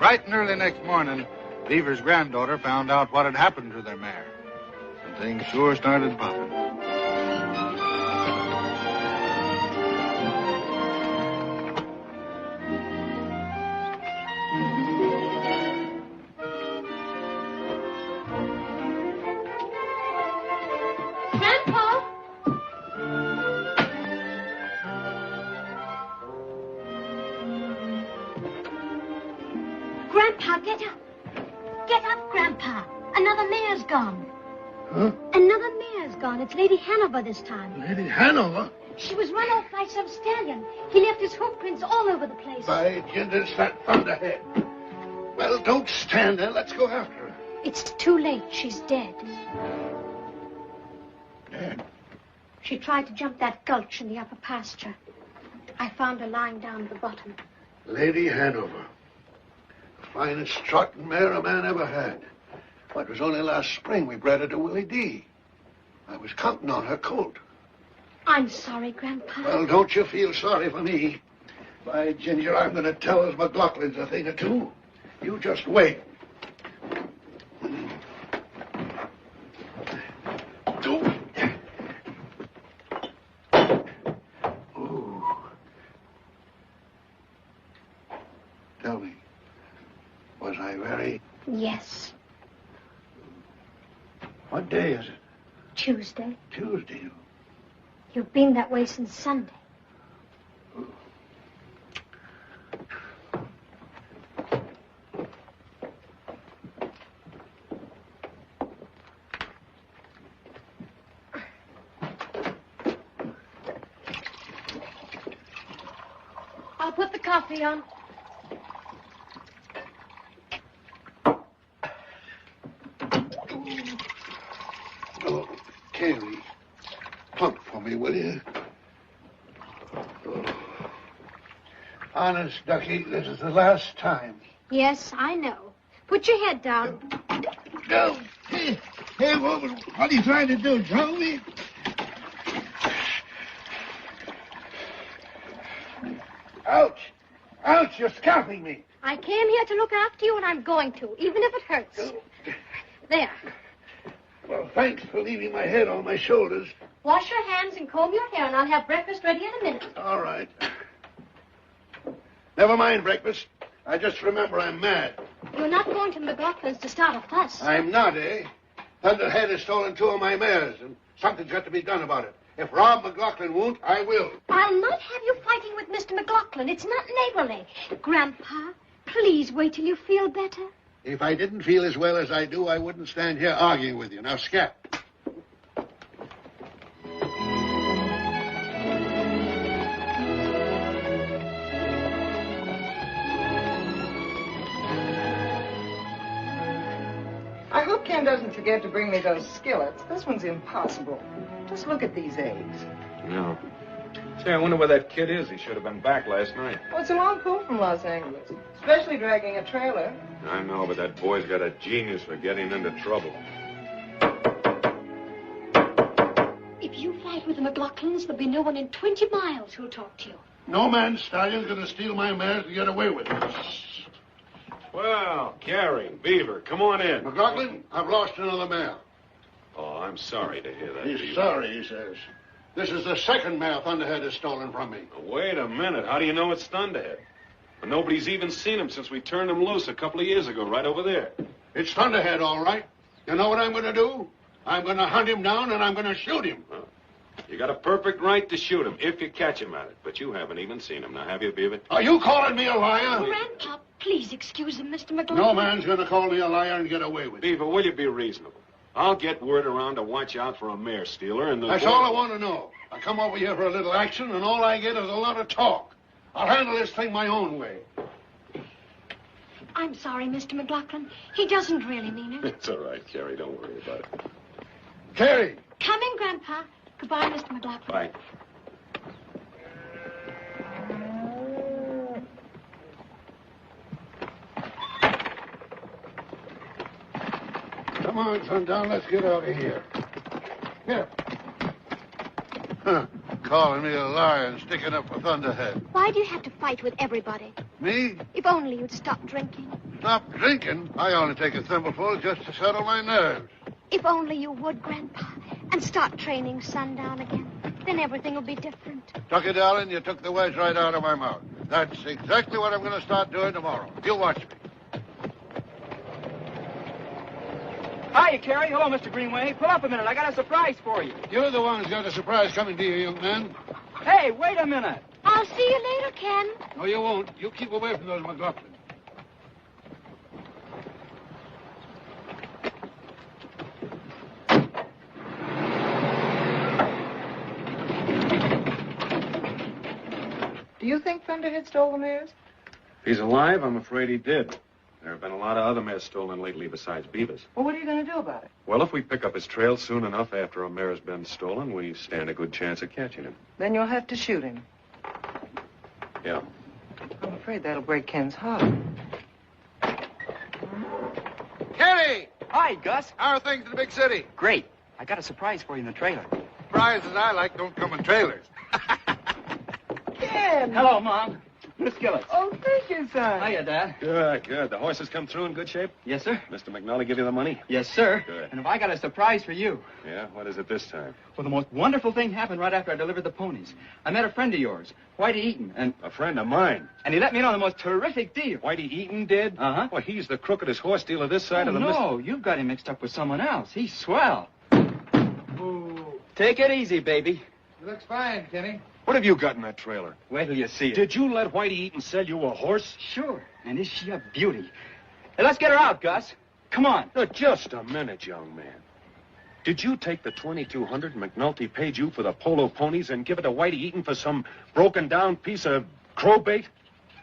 Bright and early next morning, Beaver's granddaughter found out what had happened to their mare. And things sure started popping. Grandpa, get up. Get up, Grandpa. Another mare's gone. Huh? Another mare's gone. It's Lady Hanover this time. Lady Hanover? She was run off by some stallion. He left his hoof prints all over the place. By goodness, that thunderhead. Well, don't stand there. Let's go after her. It's too late. She's dead. Dead? She tried to jump that gulch in the upper pasture. I found her lying down at the bottom. Lady Hanover. Finest trotting mare a man ever had. Well, it was only last spring we bred her to Willie D. I was counting on her colt. I'm sorry, Grandpa. Well, don't you feel sorry for me. By Ginger, I'm going to tell us McLaughlin's a thing or two. You just wait. Ooh. Tell me, was I very... Yes. What day is it? Tuesday. Tuesday. You've been that way since Sunday. I'll put the coffee on. Oh, Carrie, plunk for me, will you? Oh. Honest, Ducky, this is the last time. Yes, I know. Put your head down. No. Hey, what are you trying to do, throw me? Ouch! Ouch, you're scalping me. I came here to look after you, and I'm going to, even if it hurts. There. Well, thanks for leaving my head on my shoulders. Wash your hands and comb your hair, and I'll have breakfast ready in a minute. All right. Never mind breakfast. I just remember I'm mad. You're not going to McLaughlin's to start a fuss. I'm not, eh? Thunderhead has stolen 2 of my mares, and something's got to be done about it. If Rob McLaughlin won't, I will. I'll not have you fighting with Mr. McLaughlin. It's not neighborly. Grandpa, please wait till you feel better. If I didn't feel as well as I do, I wouldn't stand here arguing with you. Now, scat. I hope Ken doesn't forget to bring me those skillets. This one's impossible. Just look at these eggs. No. Say, I wonder where that kid is. He should have been back last night. Well, it's a long pull from Los Angeles, especially dragging a trailer. I know, but that boy's got a genius for getting into trouble. If you fight with the McLaughlins, there'll be no one in 20 miles who'll talk to you. No man stallion's going to steal my mares to get away with it. Well, Carrie, Beaver, come on in. McLaughlin, I've lost another mare. Oh, I'm sorry to hear that, He's Beaver. sorry, he says. This is the second mare Thunderhead has stolen from me. Wait a minute. How do you know it's Thunderhead? Well, nobody's even seen him since we turned him loose a couple of years ago, right over there. It's Thunderhead, all right. You know what I'm going to do? I'm going to hunt him down and I'm going to shoot him. Well, you got a perfect right to shoot him if you catch him at it. But you haven't even seen him. Now, have you, Beaver? Are you calling me a liar? Grandpa, please excuse him, Mr. McLaughlin. No man's going to call me a liar and get away with it. Beaver, will you be reasonable? I'll get word around to watch out for a mare stealer and the... That's all I want to know. I come over here for a little action, and all I get is a lot of talk. I'll handle this thing my own way. I'm sorry, Mr. McLaughlin. He doesn't really mean it. It's all right, Carrie. Don't worry about it. Carrie! Come in, Grandpa. Goodbye, Mr. McLaughlin. Bye. Come on, Sundown, let's get out of here. Here. Huh. calling me a liar and sticking up for Thunderhead. Why do you have to fight with everybody? Me? If only you'd stop drinking. Stop drinking? I only take a thimbleful just to settle my nerves. If only you would, Grandpa, and start training sundown again. Then everything will be different. Tucky, darling, you took the words right out of my mouth. That's exactly what I'm going to start doing tomorrow. You watch me. Hiya, Carrie. Hello, Mr. Greenway. Pull up a minute. I got a surprise for you. You're the one who's got a surprise coming to you, young man. Hey, wait a minute. I'll see you later, Ken. No, you won't. You keep away from those McLaughlin. Do you think Thunderhead stole the mares? If he's alive, I'm afraid he did. There have been a lot of other mares stolen lately besides Beaver's. Well, what are you going to do about it? Well, if we pick up his trail soon enough after a mare has been stolen, we stand a good chance of catching him. Then you'll have to shoot him. Yeah. I'm afraid that'll break Ken's heart. Kenny! Hi, Gus. How are things in the big city? Great. I got a surprise for you in the trailer. Prizes I like don't come in trailers. Ken! Hello, Mom. Miss Skillets. Oh, thank you, son. Hiya, Dad. Good, good. The horses come through in good shape? Yes, sir. Mr. McNally give you the money? Yes, sir. Good. And if I got a surprise for you. Yeah? What is it this time? Well, the most wonderful thing happened right after I delivered the ponies. I met a friend of yours, Whitey Eaton, and A friend of mine. he let me know the most terrific deal. Whitey Eaton did? Uh-huh. Well, he's the crookedest horse dealer this side of the... No, you've got him mixed up with someone else. He's swell. Take it easy, baby. It looks fine, Kenny. What have you got in that trailer? Wait till you see it. Did you let Whitey Eaton sell you a horse? Sure. And is she a beauty? Hey, let's get her out, Gus. Come on. Now, just a minute, young man. Did you take the $2,200 McNulty paid you for the polo ponies and give it to Whitey Eaton for some broken-down piece of crowbait?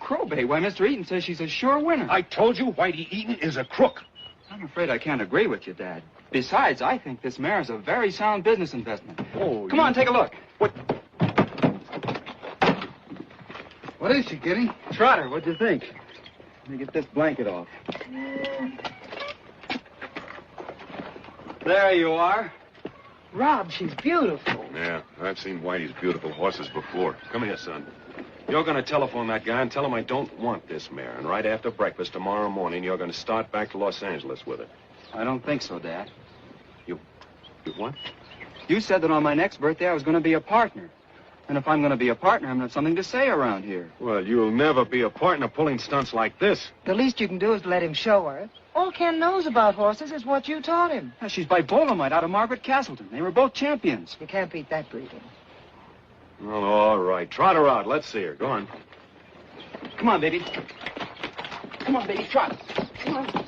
Crowbait? Why, Mr. Eaton says she's a sure winner. I told you Whitey Eaton is a crook. I'm afraid I can't agree with you, Dad. Besides, I think this mare is a very sound business investment. Oh, Come on, take a look. What? What is she, Kenny? Trotter, what'd you think? Let me get this blanket off. There you are. Rob, she's beautiful. Yeah, I've seen Whitey's beautiful horses before. Come here, son. You're going to telephone that guy and tell him I don't want this mare. And right after breakfast tomorrow morning, you're going to start back to Los Angeles with it. I don't think so, Dad. You what? You said that on my next birthday I was going to be a partner. And if I'm going to be a partner, I'm going to have something to say around here. Well, you'll never be a partner pulling stunts like this. The least you can do is let him show her. All Ken knows about horses is what you taught him. Now, she's by Bolemite out of Margaret Castleton. They were both champions. You can't beat that breeding. Well, all right. Trot her out. Let's see her. Go on. Come on, baby. Come on, baby, trot. Come on.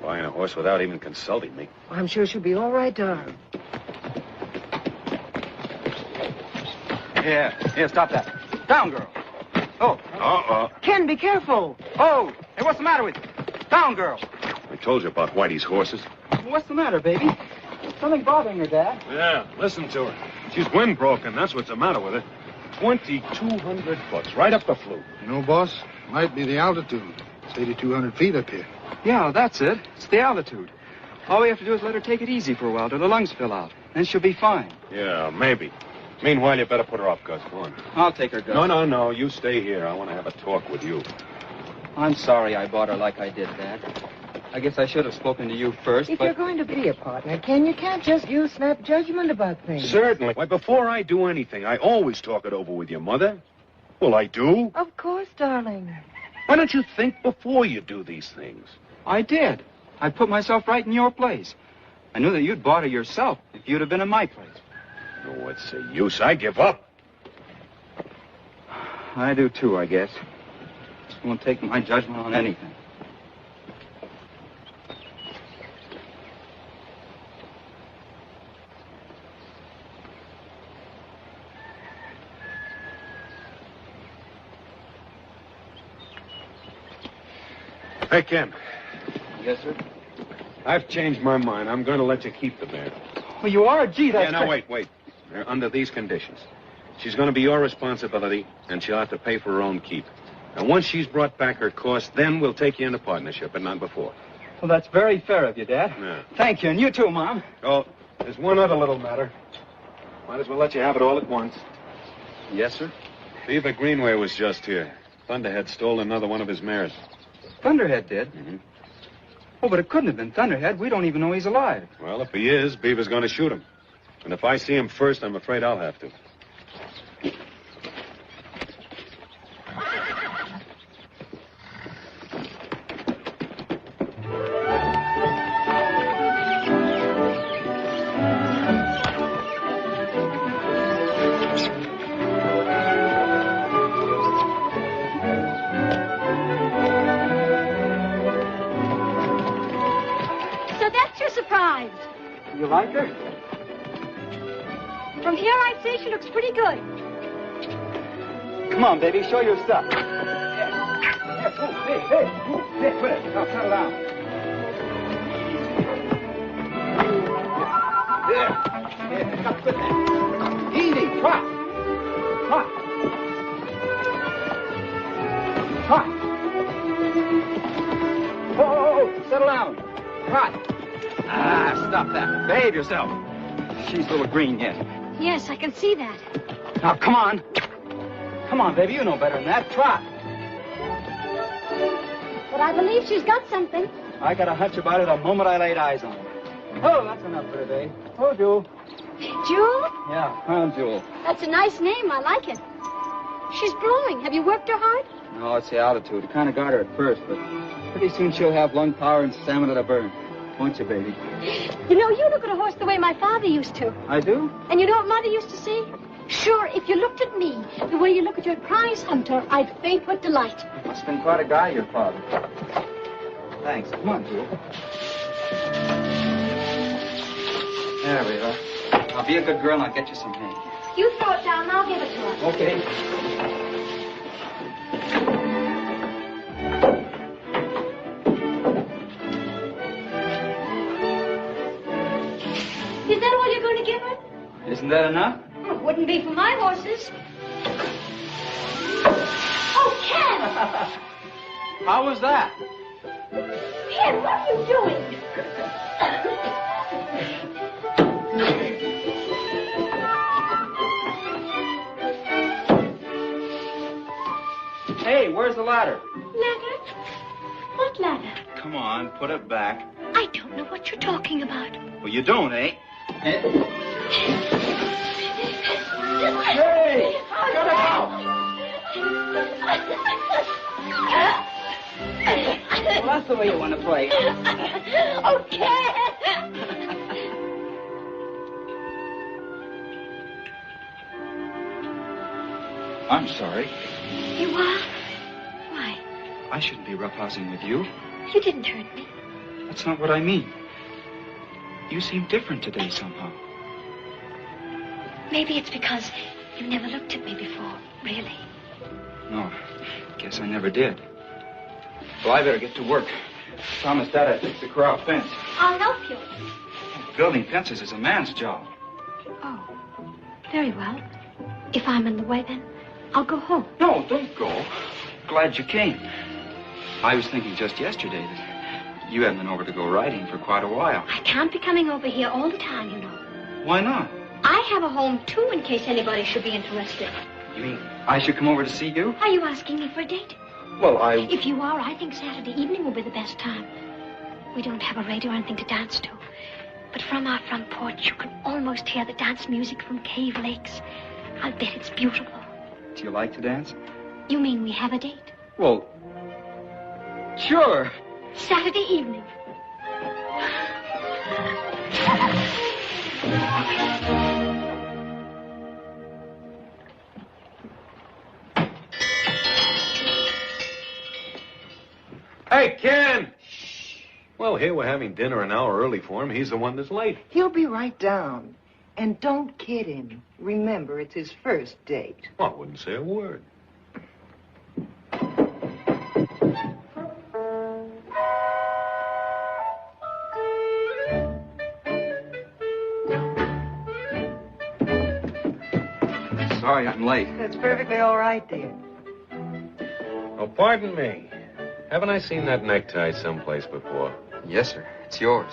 Buying a horse without even consulting me. I'm sure she'll be all right, darling. Here, stop that. Down, girl. Oh. Uh-uh. Ken, be careful. Oh, hey, what's the matter with you? Down, girl. I told you about Whitey's horses. What's the matter, baby? Something bothering her, Dad. Yeah, listen to her. She's wind-broken. That's what's the matter with her. $2,200, right up the flute. You know, boss, might be the altitude. It's 8,200 feet up here. Yeah, that's it. It's the altitude. All we have to do is let her take it easy for a while till the lungs fill out. Then she'll be fine. Yeah, maybe. Meanwhile, you better put her up, Gus. Go on. I'll take her, Gus. No. You stay here. I want to have a talk with you. I'm sorry I bought her like I did, Dad. I guess I should have spoken to you first, If but... you're going to be a partner, Ken, you can't just use snap judgment about things. Certainly. Why, before I do anything, I always talk it over with your mother. Well, I do. Of course, darling. Why don't you think before you do these things? I did. I put myself right in your place. I knew that you'd bought her yourself if you'd have been in my place. Oh, what's the use? I give up. I do, too, I guess. Just won't take my judgment on anything. Hey, Ken. Yes, sir? I've changed my mind. I'm going to let you keep the mare. Well, you are? Gee, that's... Yeah, now, wait. Under these conditions. She's going to be your responsibility, and she'll have to pay for her own keep. And once she's brought back her cost, then we'll take you into partnership, but not before. Well, that's very fair of you, Dad. Yeah. Thank you, and you too, Mom. Oh, there's one other little matter. Might as well let you have it all at once. Yes, sir. Beaver Greenway was just here. Thunderhead stole another one of his mares. Thunderhead did? Mm-hmm. Oh, but it couldn't have been Thunderhead. We don't even know he's alive. Well, if he is, Beaver's going to shoot him. And if I see him first, I'm afraid I'll have to. So that's your surprise. You like her? From here, I'd say she looks pretty good. Come on, baby, show your stuff. Yeah, move. Hey, move. Hey, quit it. Now, settle down. Yeah, stop, quit that. Easy, trot. Trot. Trot. Oh, settle down. Trot. Ah, stop that. Behave yourself. She's a little green yet. Yes, I can see that. Now, come on. Come on, baby, you know better than that. Trot. But I believe she's got something. I got a hunch about it the moment I laid eyes on her. Oh, that's enough for today. Oh, Jewel. Jewel? Yeah, I'm Jewel. That's a nice name. I like it. She's growing. Have you worked her hard? No, it's the altitude. It kind of got her at first, but pretty soon she'll have lung power and stamina to burn. Won't you, baby? You know, you look at a horse the way my father used to. I do? And you know what Mother used to say? Sure, if you looked at me the way you look at your prize hunter, I'd faint with delight. Must have been quite a guy, your father. Thanks. Come on, Jewel. There we are. Now, be a good girl and I'll get you some hay. You throw it down and I'll give it to her. Okay. Is that all you're going to give her? Isn't that enough? Oh, it wouldn't be for my horses. Oh, Ken! How was that? Ken, what are you doing? Hey, where's the ladder? Ladder? What ladder? Come on, put it back. I don't know what you're talking about. Well, you don't, eh? Hey! Cut it out! Well, that's the way you want to play. Okay. I'm sorry. You are? Why? I shouldn't be roughhousing with you. You didn't hurt me. That's not what I mean. You seem different today somehow. Maybe it's because you never looked at me before, really. No, guess I never did. Well, I better get to work. Promise Dad I'd fix the corral fence. I'll help you. Building fences is a man's job. Oh, very well. If I'm in the way, then I'll go home. No, don't go. Glad you came. I was thinking just yesterday that you haven't been over to go riding for quite a while. I can't be coming over here all the time, you know. Why not? I have a home, too, in case anybody should be interested. You mean I should come over to see you? Are you asking me for a date? Well, If you are, I think Saturday evening will be the best time. We don't have a radio or anything to dance to. But from our front porch, you can almost hear the dance music from Cave Lakes. I'll bet it's beautiful. Do you like to dance? You mean we have a date? Well, sure. Saturday evening. Hey, Ken! Well, here we're having dinner an hour early for him. He's the one that's late. He'll be right down. And don't kid him. Remember, it's his first date. Well, I wouldn't say a word. Sorry I'm late. That's perfectly all right, dear. Oh, pardon me. Haven't I seen that necktie someplace before? Yes, sir. It's yours.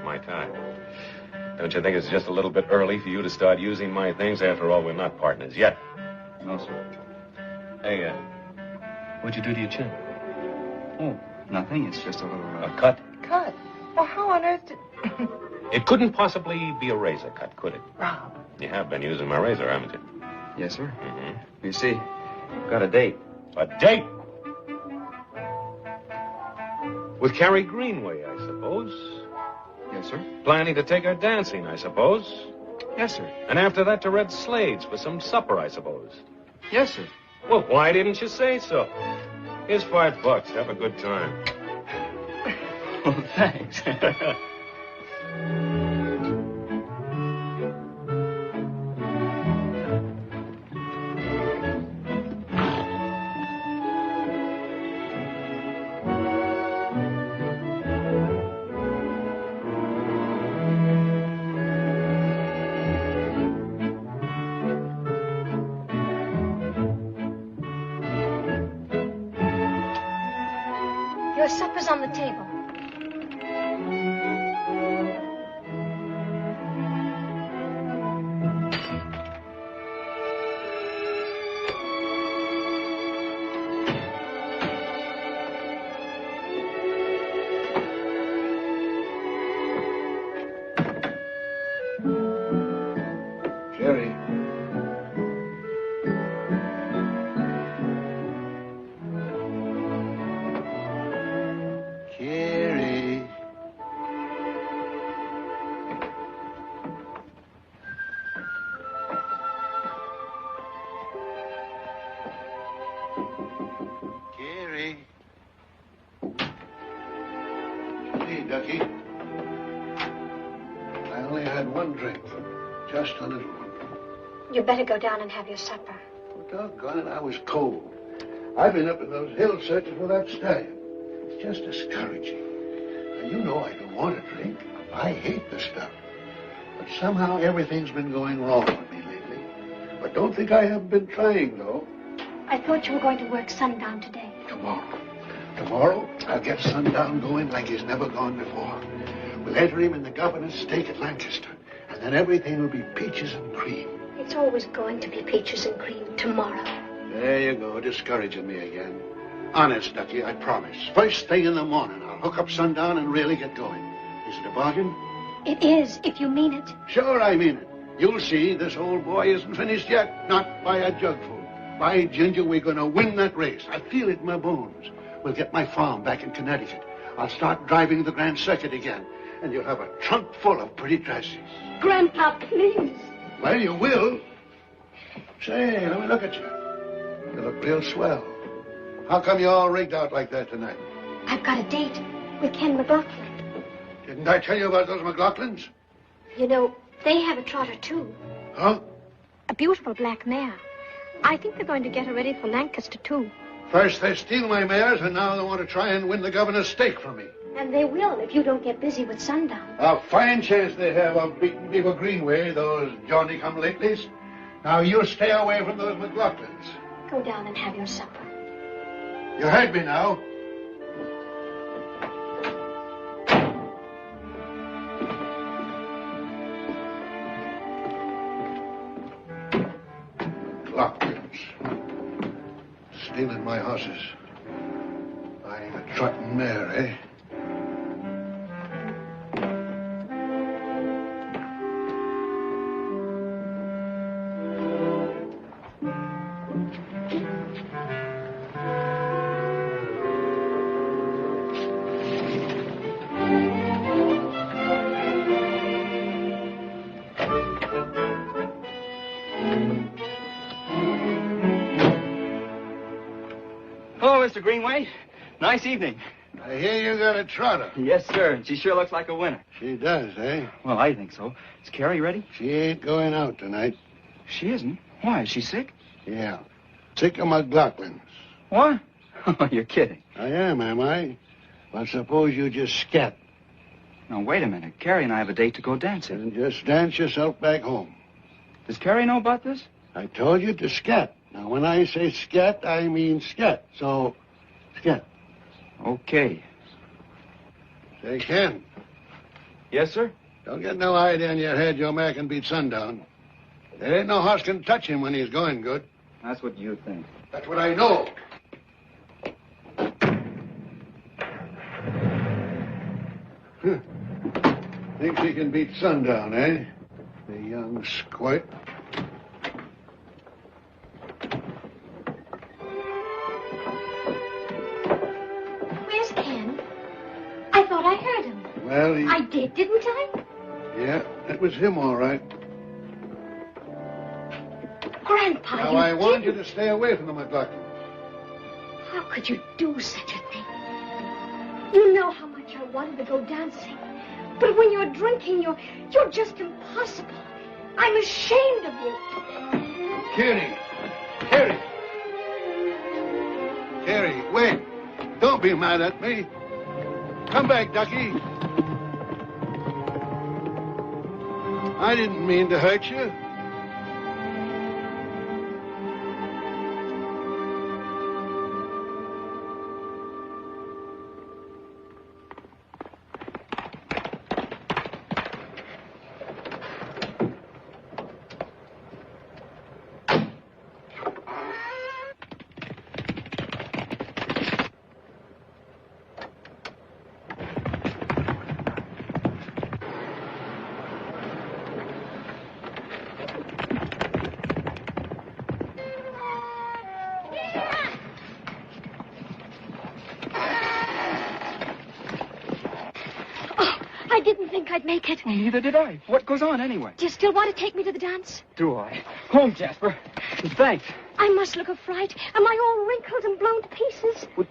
My tie. Don't you think it's just a little bit early for you to start using my things? After all, we're not partners yet. No, sir. Hey, what'd you do to your chin? Oh, nothing. It's just a little... A cut? Cut. Well, how on earth did... It couldn't possibly be a razor cut, could it? Rob. You have been using my razor, haven't you? Yes, sir. Mm-hmm. You see, got a date. A date? With Carrie Greenway, I suppose. Yes, sir. Planning to take her dancing, I suppose. Yes, sir. And after that to Red Slade's for some supper, I suppose. Yes, sir. Well, why didn't you say so? Here's $5. Have a good time. Well, thanks. Your supper's on the table. Jerry. Jerry. Jerry. Hey, Ducky. I only had one drink. Just a little one. You better go down and have your supper. Oh, doggone it, I was cold. I've been up in those hills searching for that stallion. It's just discouraging. Now, you know I don't want to drink. I hate the stuff. But somehow everything's been going wrong with me lately. But don't think I haven't been trying, though. I thought you were going to work sundown today. Tomorrow. Tomorrow, I'll get Sundown going like he's never gone before. We'll enter him in the governor's stake at Lancaster. And then everything will be peaches and cream. It's always going to be peaches and cream tomorrow. There you go, discouraging me again. Honest, Ducky, I promise. First thing in the morning, I'll hook up Sundown and really get going. Is it a bargain? It is, if you mean it. Sure, I mean it. You'll see, this old boy isn't finished yet. Not by a jugful. By Ginger, we're going to win that race. I feel it in my bones. We'll get my farm back in Connecticut. I'll start driving the Grand Circuit again. And you'll have a trunk full of pretty dresses. Grandpa, please. Well, you will. Say, let me look at you. You look real swell. How come you all rigged out like that tonight? I've got a date with Ken McLaughlin. Didn't I tell you about those McLaughlins? You know, they have a trotter, too. Huh? A beautiful black mare. I think they're going to get her ready for Lancaster, too. First they steal my mares, and now they want to try and win the governor's stake from me. And they will if you don't get busy with Sundown. A fine chance they have of beating Beaver Greenway, those Johnny-come-latelys. Now, you stay away from those McLaughlins. Go down and have your supper. You heard me now. McLaughlins. Stealing my horses. Buying a trotting mare, eh? Hello, Mr. Greenway. Nice evening. I hear you got a trotter. Yes, sir. She sure looks like a winner. She does, eh? Well, I think so. Is Carrie ready? She ain't going out tonight. She isn't. Why? Is she sick? Yeah. Sick of McLaughlins. What? Oh, you're kidding. I am I? Well, suppose you just scat Now, wait a minute. Carrie and I have a date to go dancing. and just dance yourself back home. Does Carrie know about this? I told you to scat. Now, when I say scat, I mean scat. So, scat. Okay. Say, Ken, Yes, sir? Don't get no idea in your head your mare can beat Sundown. There ain't no horse can touch him when he's going good. That's what you think. That's what I know. Thinks he can beat Sundown, eh? The young squirt. Where's Ken? I thought I heard him. Well, he... I did, didn't I? Yeah, it was him, all right. Grandpa, Now, you I want you didn't. to stay away from the McLaughlin. How could you do such a thing? You know how much I wanted to go dancing. But when you're drinking, you're just impossible. I'm ashamed of you. Carrie! Carrie! Carrie, wait. Don't be mad at me. Come back, Ducky. I didn't mean to hurt you. I didn't think I'd make it. Well, neither did I. What goes on anyway? Do you still want to take me to the dance? Do I? Home, Jasper. Thanks. I must look a fright. Am I all wrinkled and blown to pieces? Well,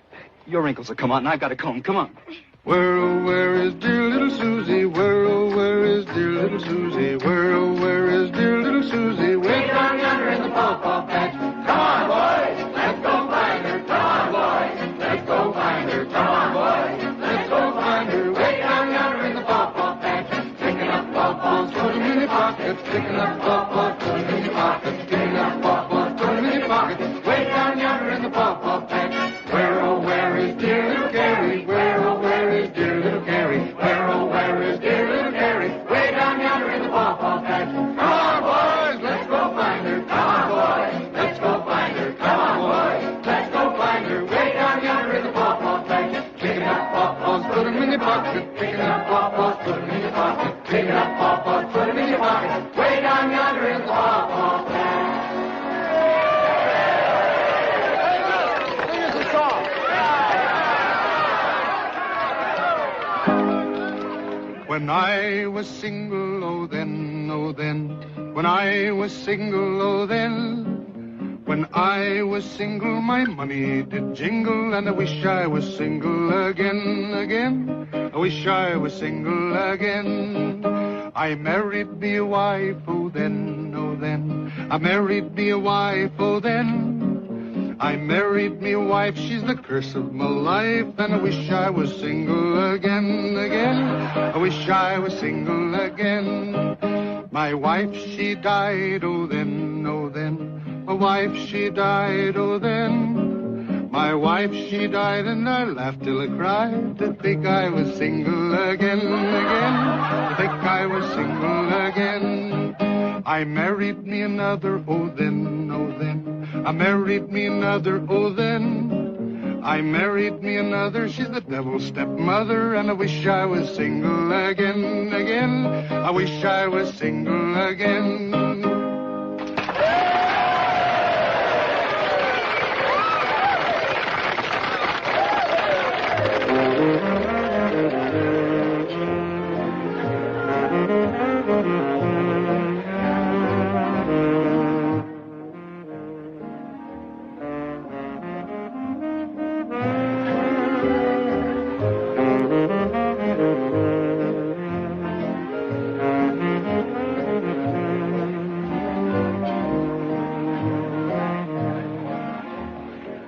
your wrinkles will come on, and I've got a comb. Come on. Where, oh, where is dear little Susie? Where, oh, where is dear little Susie? Where, oh, where is dear little Susie? Way down yonder in the pawpaw patch. Come on, boys, let's go find her. Come on, boys, let's go find her. Come on, boys, let's go find her. Way down yonder in the pawpaw patch. Picking up pawpaws, put 'em in your pockets. Picking up pawpaws, put 'em in your pockets. Picking up pawpaws, put 'em in your pockets. Way down yonder in the pawpaw patch. Where, oh, where is dear little Carrie? Where, oh, where is dear little Carrie? Where, oh, where is dear little Carrie? Way down yonder in the pawpaw patch. Come on, boys, let's go find her. Come on, boys, let's go find her. Come on, boys, let's go find her. Way down yonder in the pawpaw patch. Picking up pawpaws, put 'em in your pocket. Picking up pawpaws, put 'em in your pocket. Picking up pawpaws, put 'em in your pocket. Way down yonder in the pawpaw patch. When I was single, oh then, oh then. When I was single, oh then. When I was single, my money did jingle, and I wish I was single again, again. I wish I was single again. I married me a wife, oh then, oh then. I married me a wife, oh then. I married me a wife, she's the curse of my life, and I wish I was single again, again. I wish I was single again. My wife, she died, oh then, oh then. My wife, she died, oh then. My wife, she died, and I laughed till I cried to think I was single again, again. To think I was single again. I married me another, oh then, oh then. I married me another, oh then. I married me another, she's the devil's stepmother, and I wish I was single again, again. I wish I was single again.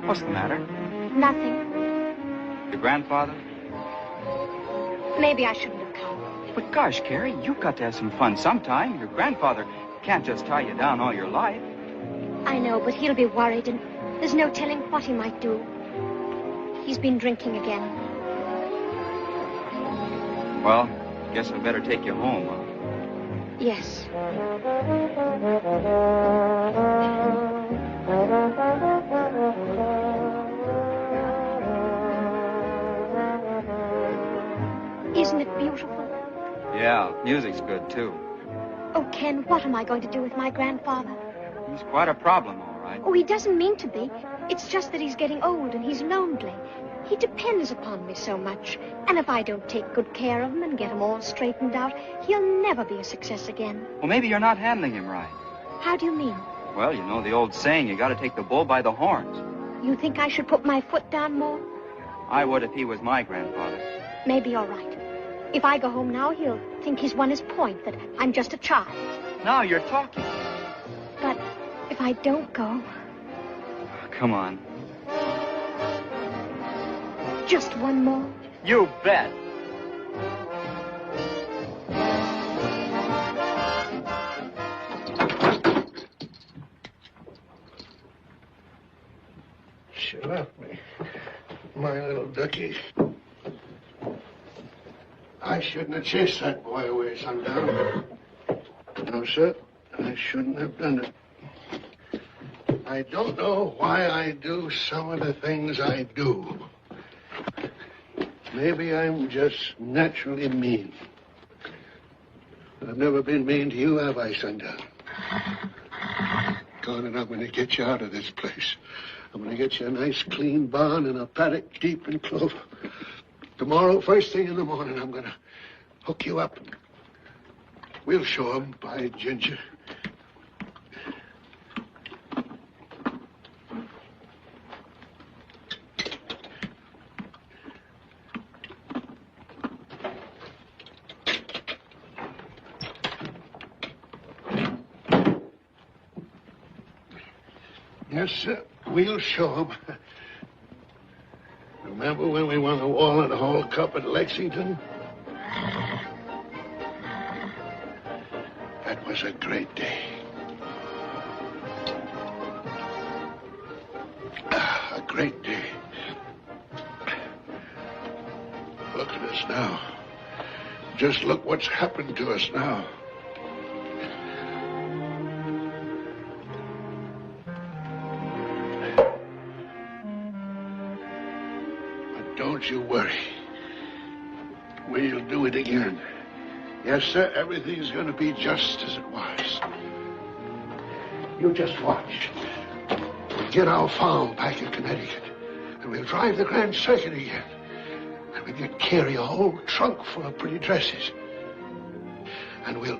What's the matter? Nothing. Your grandfather? Maybe I shouldn't have come. But gosh, Carrie, you've got to have some fun sometime. Your grandfather can't just tie you down all your life. I know, but he'll be worried, and there's no telling what he might do. He's been drinking again. Well, guess I better take you home. Yes. Isn't it beautiful? Yeah, music's good, too. Oh, Ken, what am I going to do with my grandfather? He's quite a problem, all right. Oh, he doesn't mean to be. It's just that he's getting old and he's lonely. He depends upon me so much. And if I don't take good care of him and get him all straightened out, he'll never be a success again. Well, maybe you're not handling him right. How do you mean? Well, you know the old saying, you gotta take the bull by the horns. You think I should put my foot down more? I would if he was my grandfather. Maybe you're right. If I go home now, he'll think he's won his point, that I'm just a child. Now you're talking. But if I don't go, Come on. just one more. You bet. She left me. My little ducky. I shouldn't have chased that boy away, Sundown. No, sir. I shouldn't have done it. I don't know why I do some of the things I do. Maybe I'm just naturally mean. I've never been mean to you, have I, Sundown? God, and I'm going to get you out of this place. I'm going to get you a nice clean barn and a paddock deep in clover. Tomorrow, first thing in the morning, I'm going to hook you up. We'll show 'em, by ginger. Yes, sir. We'll show 'em. Remember when we won the Walnut Hall Cup at Lexington? That was a great day. A great day. Look at us now. Just look what's happened to us now. Don't you worry. We'll do it again. Yes, sir, everything's going to be just as it was. You just watch. We'll get our farm back in Connecticut, and we'll drive the Grand Circuit again. And we'll get Carrie a whole trunk full of pretty dresses. And we'll...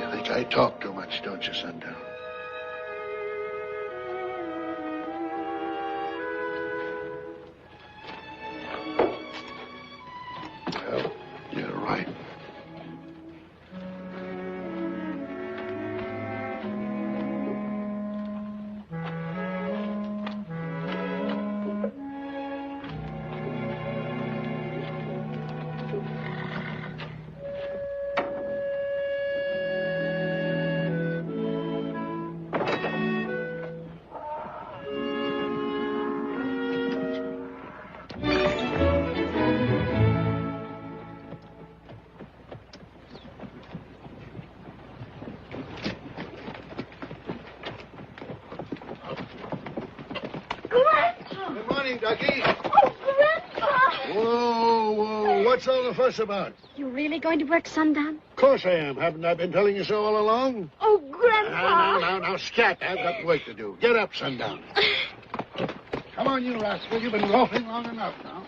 You think I talk too much, don't you, Sundown? Well, you're right. Good morning, Ducky. Oh, Grandpa! Whoa, what's all the fuss about? You really going to work sundown? Of course I am. Haven't I been telling you so all along? Oh, Grandpa! Now, scat. I've got work to do. Get up, Sundown. Come on, you rascal. You've been loafing long enough now.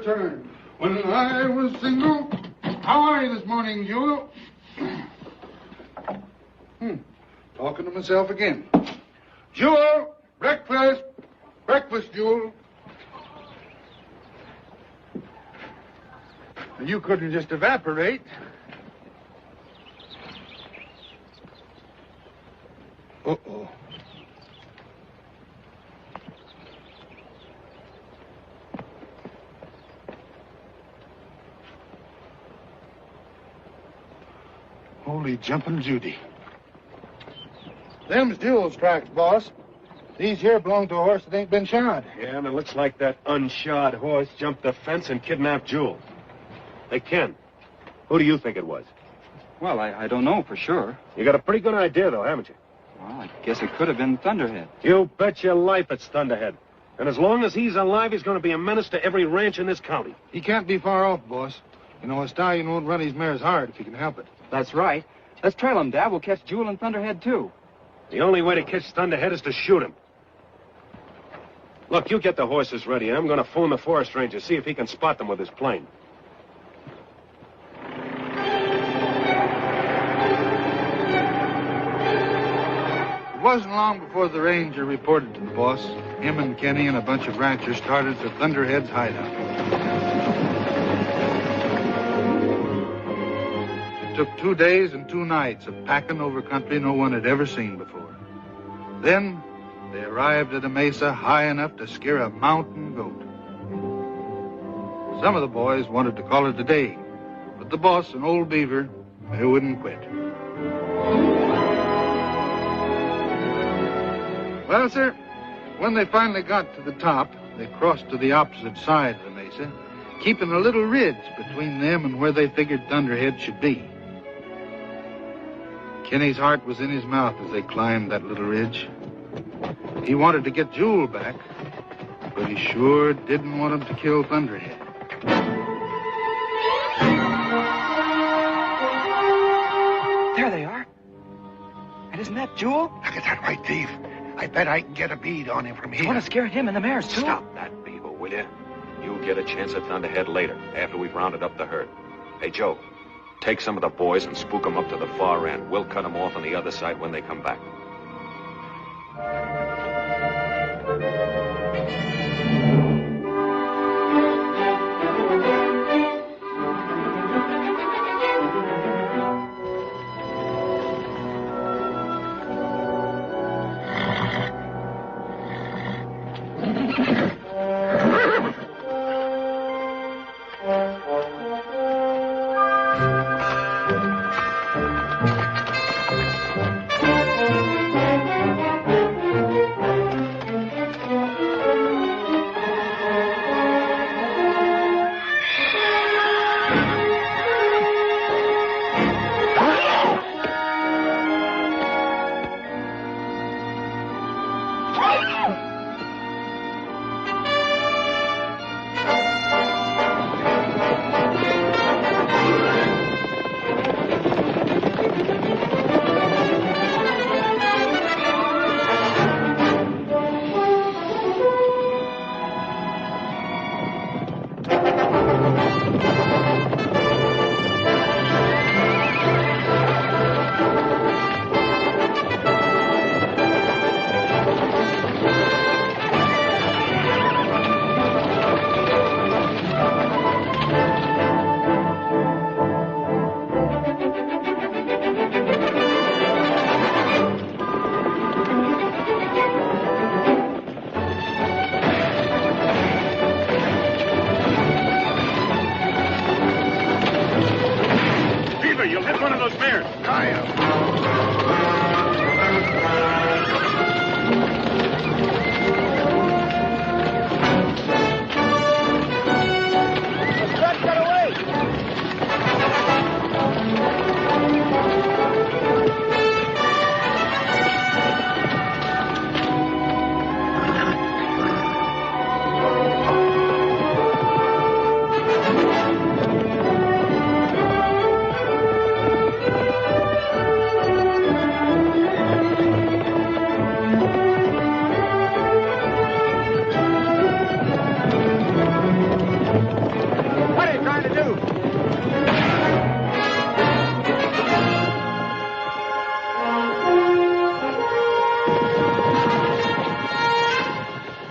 Turn. When I was single. How are you this morning, Jewel? Talking to myself again. Jewel, breakfast. Breakfast, Jewel. You couldn't just evaporate. Uh-oh. Holy jumping Judy. Them's Jewel's tracks, boss. These here belong to a horse that ain't been shod. Yeah, and it looks like that unshod horse jumped the fence and kidnapped Jewel. Hey, Ken, who do you think it was? Well, I don't know for sure. You got a pretty good idea, though, haven't you? Well, I guess it could have been Thunderhead. You bet your life it's Thunderhead. And as long as he's alive, he's going to be a menace to every ranch in this county. He can't be far off, boss. You know, a stallion won't run his mares hard if he can help it. That's right. Let's trail him, Dad. We'll catch Jewel and Thunderhead, too. The only way to catch Thunderhead is to shoot him. Look, you get the horses ready. I'm going to phone the forest ranger, see if he can spot them with his plane. It wasn't long before the ranger reported to the boss. Him and Kenny and a bunch of ranchers started for Thunderhead's hideout. It took 2 days and 2 nights of packing over country no one had ever seen before. Then they arrived at a mesa high enough to scare a mountain goat. Some of the boys wanted to call it a day, but the boss and old Beaver, they wouldn't quit. Well, sir, when they finally got to the top, they crossed to the opposite side of the mesa, keeping a little ridge between them and where they figured Thunderhead should be. Kenny's heart was in his mouth as they climbed that little ridge. He wanted to get Jewel back, but he sure didn't want him to kill Thunderhead. There they are. And isn't that Jewel? Look at that white thief. I bet I can get a bead on him from here. You want to scare him and the mares, too? Stop that, Beaver, will you? You'll get a chance at Thunderhead later, after we've rounded up the herd. Hey, Joe, take some of the boys and spook them up to the far end. We'll cut them off on the other side when they come back. mares. What are you trying to do?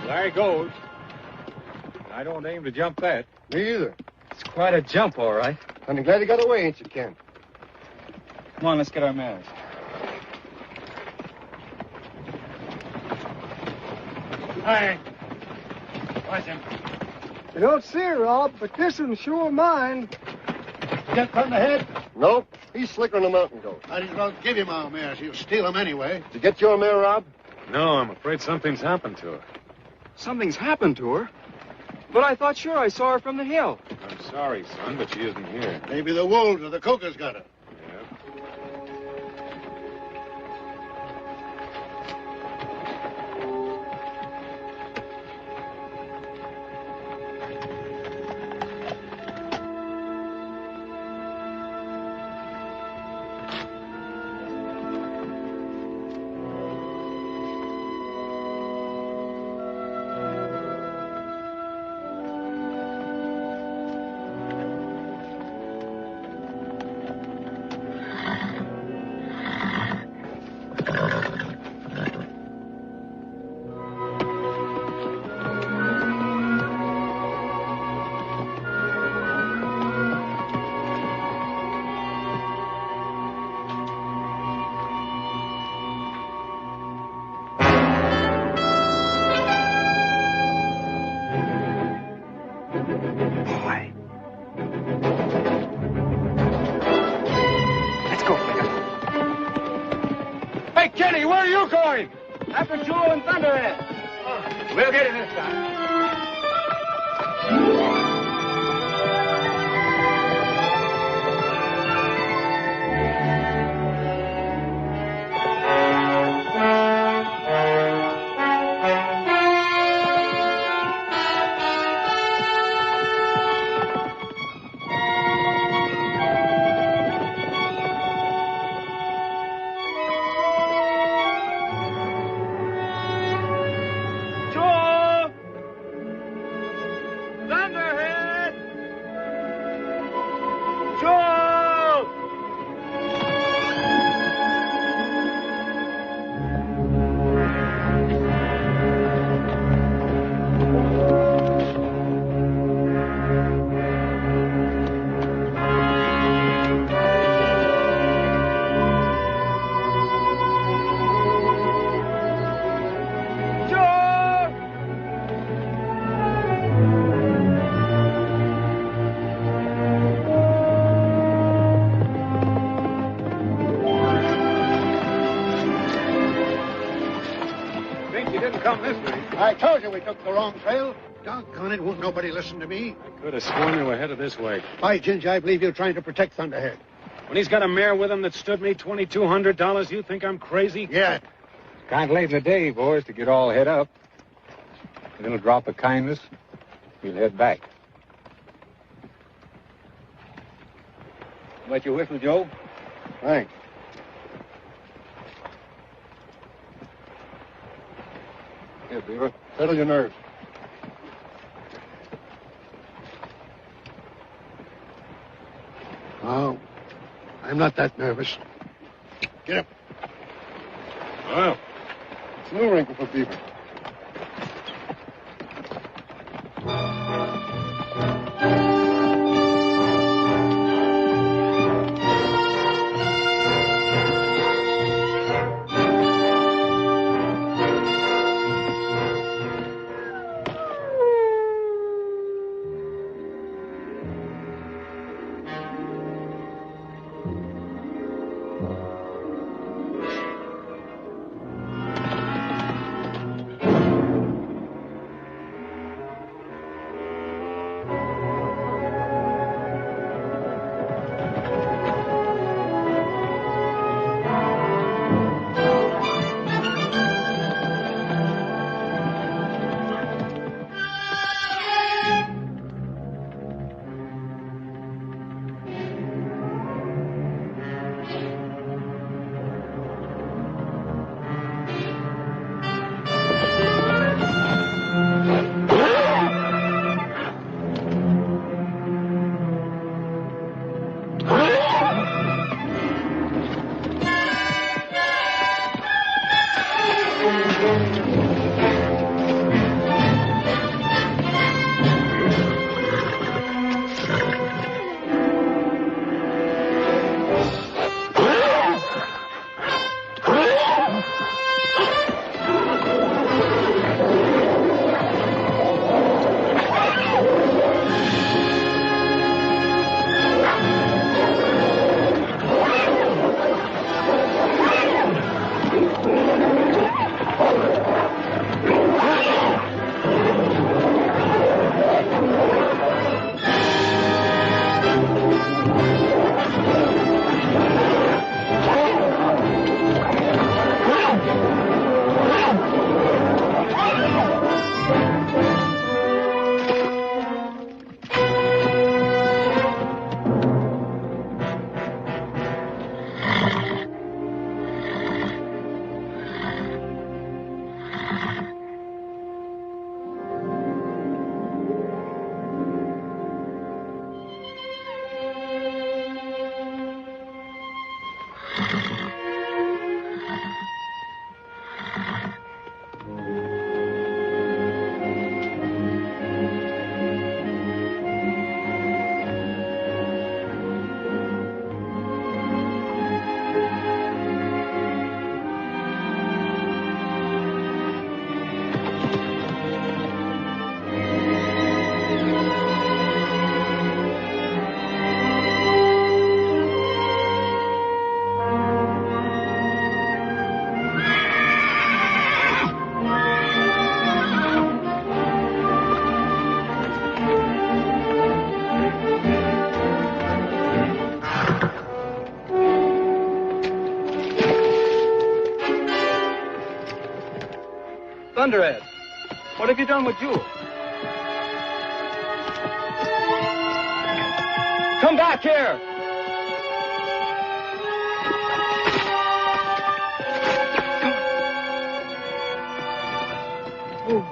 There he goes. I don't aim to jump that. Me either. It's quite a jump, all right. I'm glad he got away, ain't you, Ken? Come on, let's get our mares. Hi. Watch him. I don't see her, Rob, but this one's sure mine. Get from the head. Nope. He's slicker than a mountain goat. Might as well give him our mares. He'll steal them anyway. Did you get your mare, Rob? No, I'm afraid something's happened to her. Something's happened to her. But I thought sure I saw her from the hill. I'm sorry, son, but she isn't here. Maybe the wolves or the cougars got her. Yeah. Hey, Kenny, where are you going? After Joe and Thunderhead. We'll get him this time. Joe! Thunderhead! Joe! Joe! Think you didn't come this way. I told you we took the wrong trail. Doggone it, won't nobody listen to me. I could have sworn you were headed this way. By Ginger, I believe you're trying to protect Thunderhead. When he's got a mare with him that stood me $2,200, you think I'm crazy? Yeah. Kind of late in the day, boys, to get all head up. A little drop of kindness, we'll head back. Let you whistle, Joe? Thanks. Here, Beaver. Settle your nerves. Oh, I'm not that nervous. Get up. Well, It's no wrinkle for Beaver. Thunderhead, what have you done with Jewel? Come back here! Oh,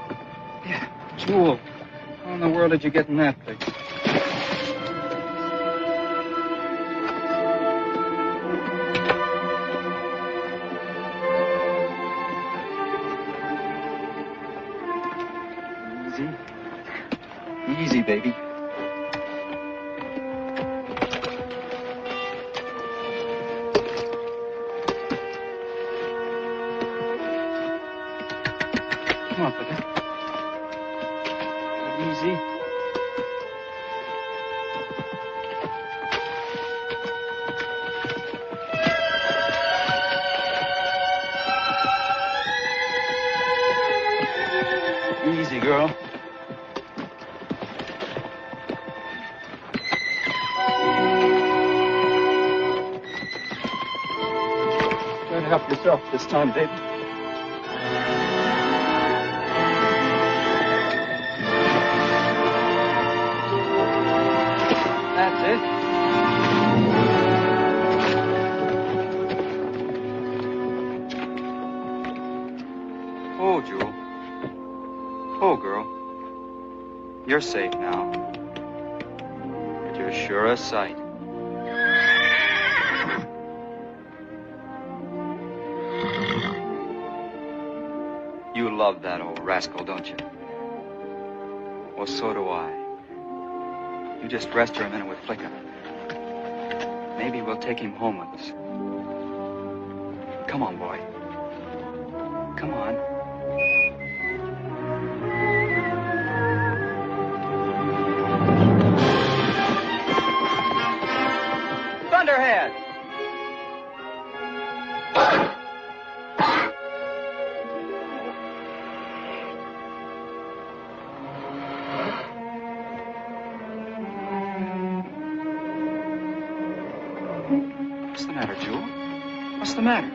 yeah, Jewel. How in the world did you get in that thing? Easy, baby. Come on, Peter. Easy. Easy, girl. Help yourself this time, baby. That's it. Oh, Jewel. Oh, girl. You're safe now. But you're sure a sight. You love that old rascal, don't you? Well, so do I. You just rest her a minute with Flicker. Maybe we'll take him home with us. Come on, boy. Come on. Thunderhead! What's the matter, Jewel? What's the matter?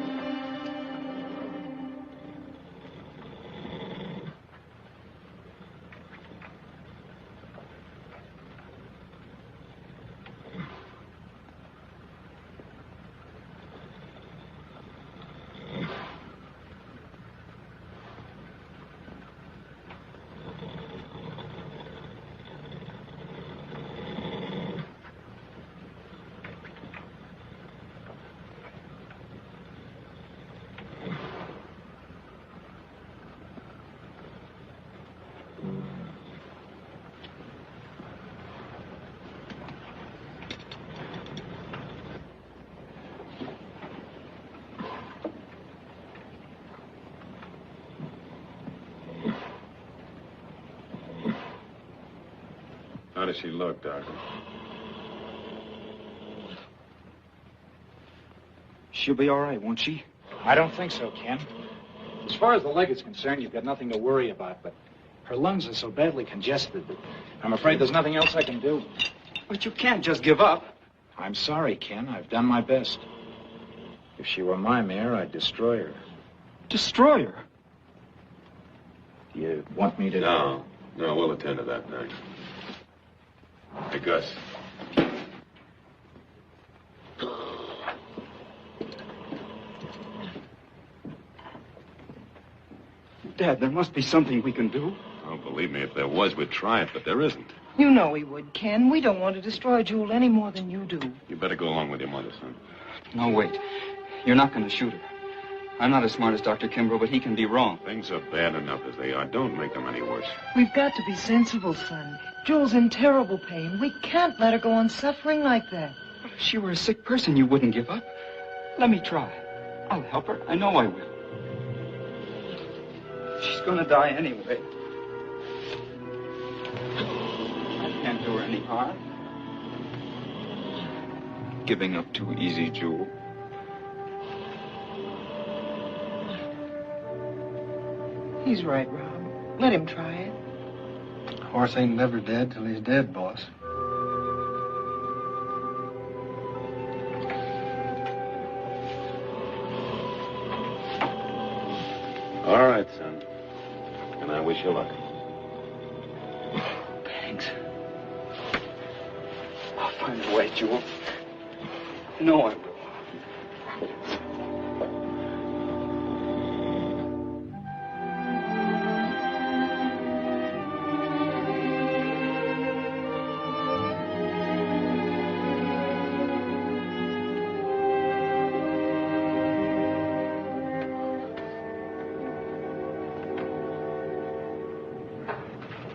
How does she look, Doctor? She'll be all right, won't she? I don't think so, Ken. As far as the leg is concerned, you've got nothing to worry about, but her lungs are so badly congested that I'm afraid there's nothing else I can do. But you can't just give up. I'm sorry, Ken. I've done my best. If she were my mare, I'd destroy her. Destroy her? Do you want me to... No, we'll attend to that next. Hey, Gus. Dad, there must be something we can do. Oh, believe me, if there was, we'd try it, but there isn't. You know we would, Ken. We don't want to destroy Jewel any more than you do. You better go along with your mother, son. No, wait. You're not going to shoot her. I'm not as smart as Dr. Kimbrough, but he can be wrong. Things are bad enough as they are. Don't make them any worse. We've got to be sensible, son. Jewel's in terrible pain. We can't let her go on suffering like that. If she were a sick person, you wouldn't give up. Let me try. I'll help her. I know I will. She's going to die anyway. I can't do her any harm. Giving up too easy, Jewel. He's right, Rob. Let him try it. Horse ain't never dead till he's dead, boss. All right, son. And I wish you luck. Thanks. I'll find a way, Jewel. I know I will.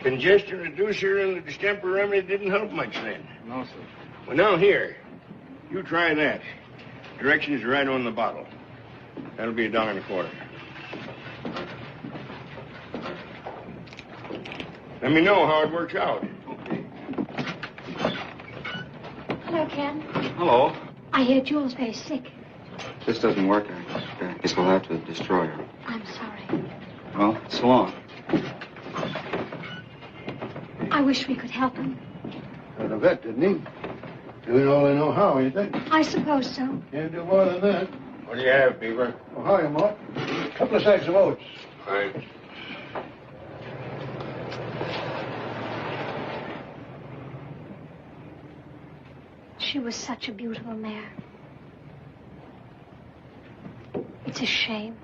Congestion reducer and the distemper remedy didn't help much then. No, sir. Well, now here, you try that. Directions are right on the bottle. That'll be $1.25. Let me know how it works out. Okay. Hello, Ken. Hello. I hear Jewel's very sick. This doesn't work. I guess we'll have to destroy her. I'm sorry. Well, so long. I wish we could help him. Got a vet, didn't he? Doing all they know how, you think? I suppose so. Can't do more than that. What do you have, Beaver? Oh, hi, Mort. A couple of sacks of oats. Thanks. She was such a beautiful mare. It's a shame.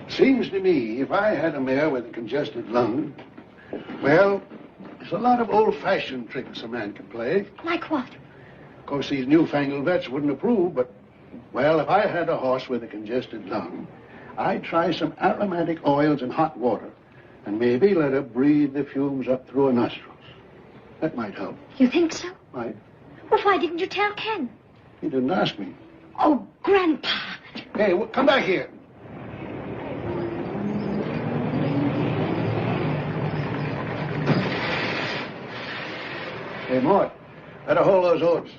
Seems to me, if I had a mare with a congested lung, well, there's a lot of old-fashioned tricks a man can play. Like what? Of course, these newfangled vets wouldn't approve, but, well, if I had a horse with a congested lung, I'd try some aromatic oils in hot water and maybe let her breathe the fumes up through her nostrils. That might help. You think so? Might. Well, why didn't you tell Ken? He didn't ask me. Oh, Grandpa. Hey, come back here. Hey, Mort, better hold those oats.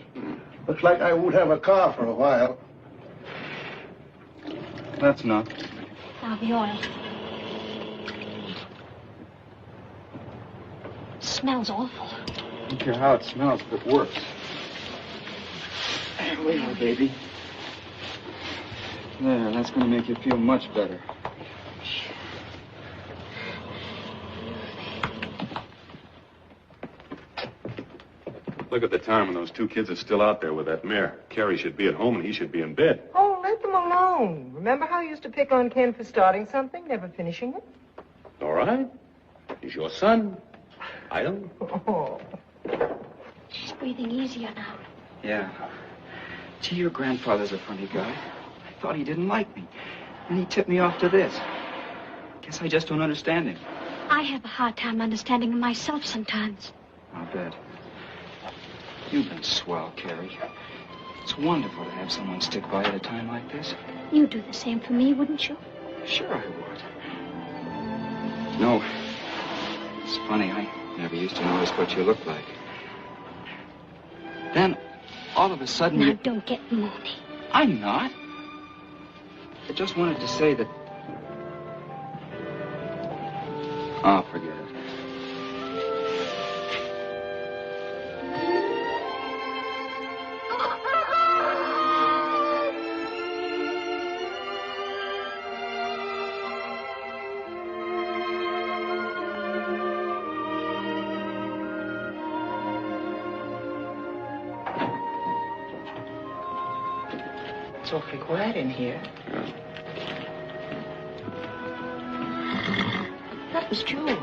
Looks like I won't have a car for a while. That's enough. Now the oil. Smells awful. I don't care how it smells, but it works. There we are, baby. There, that's going to make you feel much better. Look at the time when those two kids are still out there with that mare. Carrie should be at home and he should be in bed. Oh, let them alone. Remember how you used to pick on Ken for starting something, never finishing it? All right. He's your son. I don't. Oh. She's breathing easier now. Yeah. Gee, your grandfather's a funny guy. I thought he didn't like me. And he tipped me off to this. Guess I just don't understand him. I have a hard time understanding him myself sometimes. I'll bet. You've been swell, Carrie. It's wonderful to have someone stick by at a time like this. You'd do the same for me, wouldn't you? Sure I would. No. It's funny, I never used to notice what you looked like. Then, all of a sudden Now, you... don't get moody. I'm not. I just wanted to say that... Oh, forget it. It's awfully quiet in here. Yeah. That was Jewel.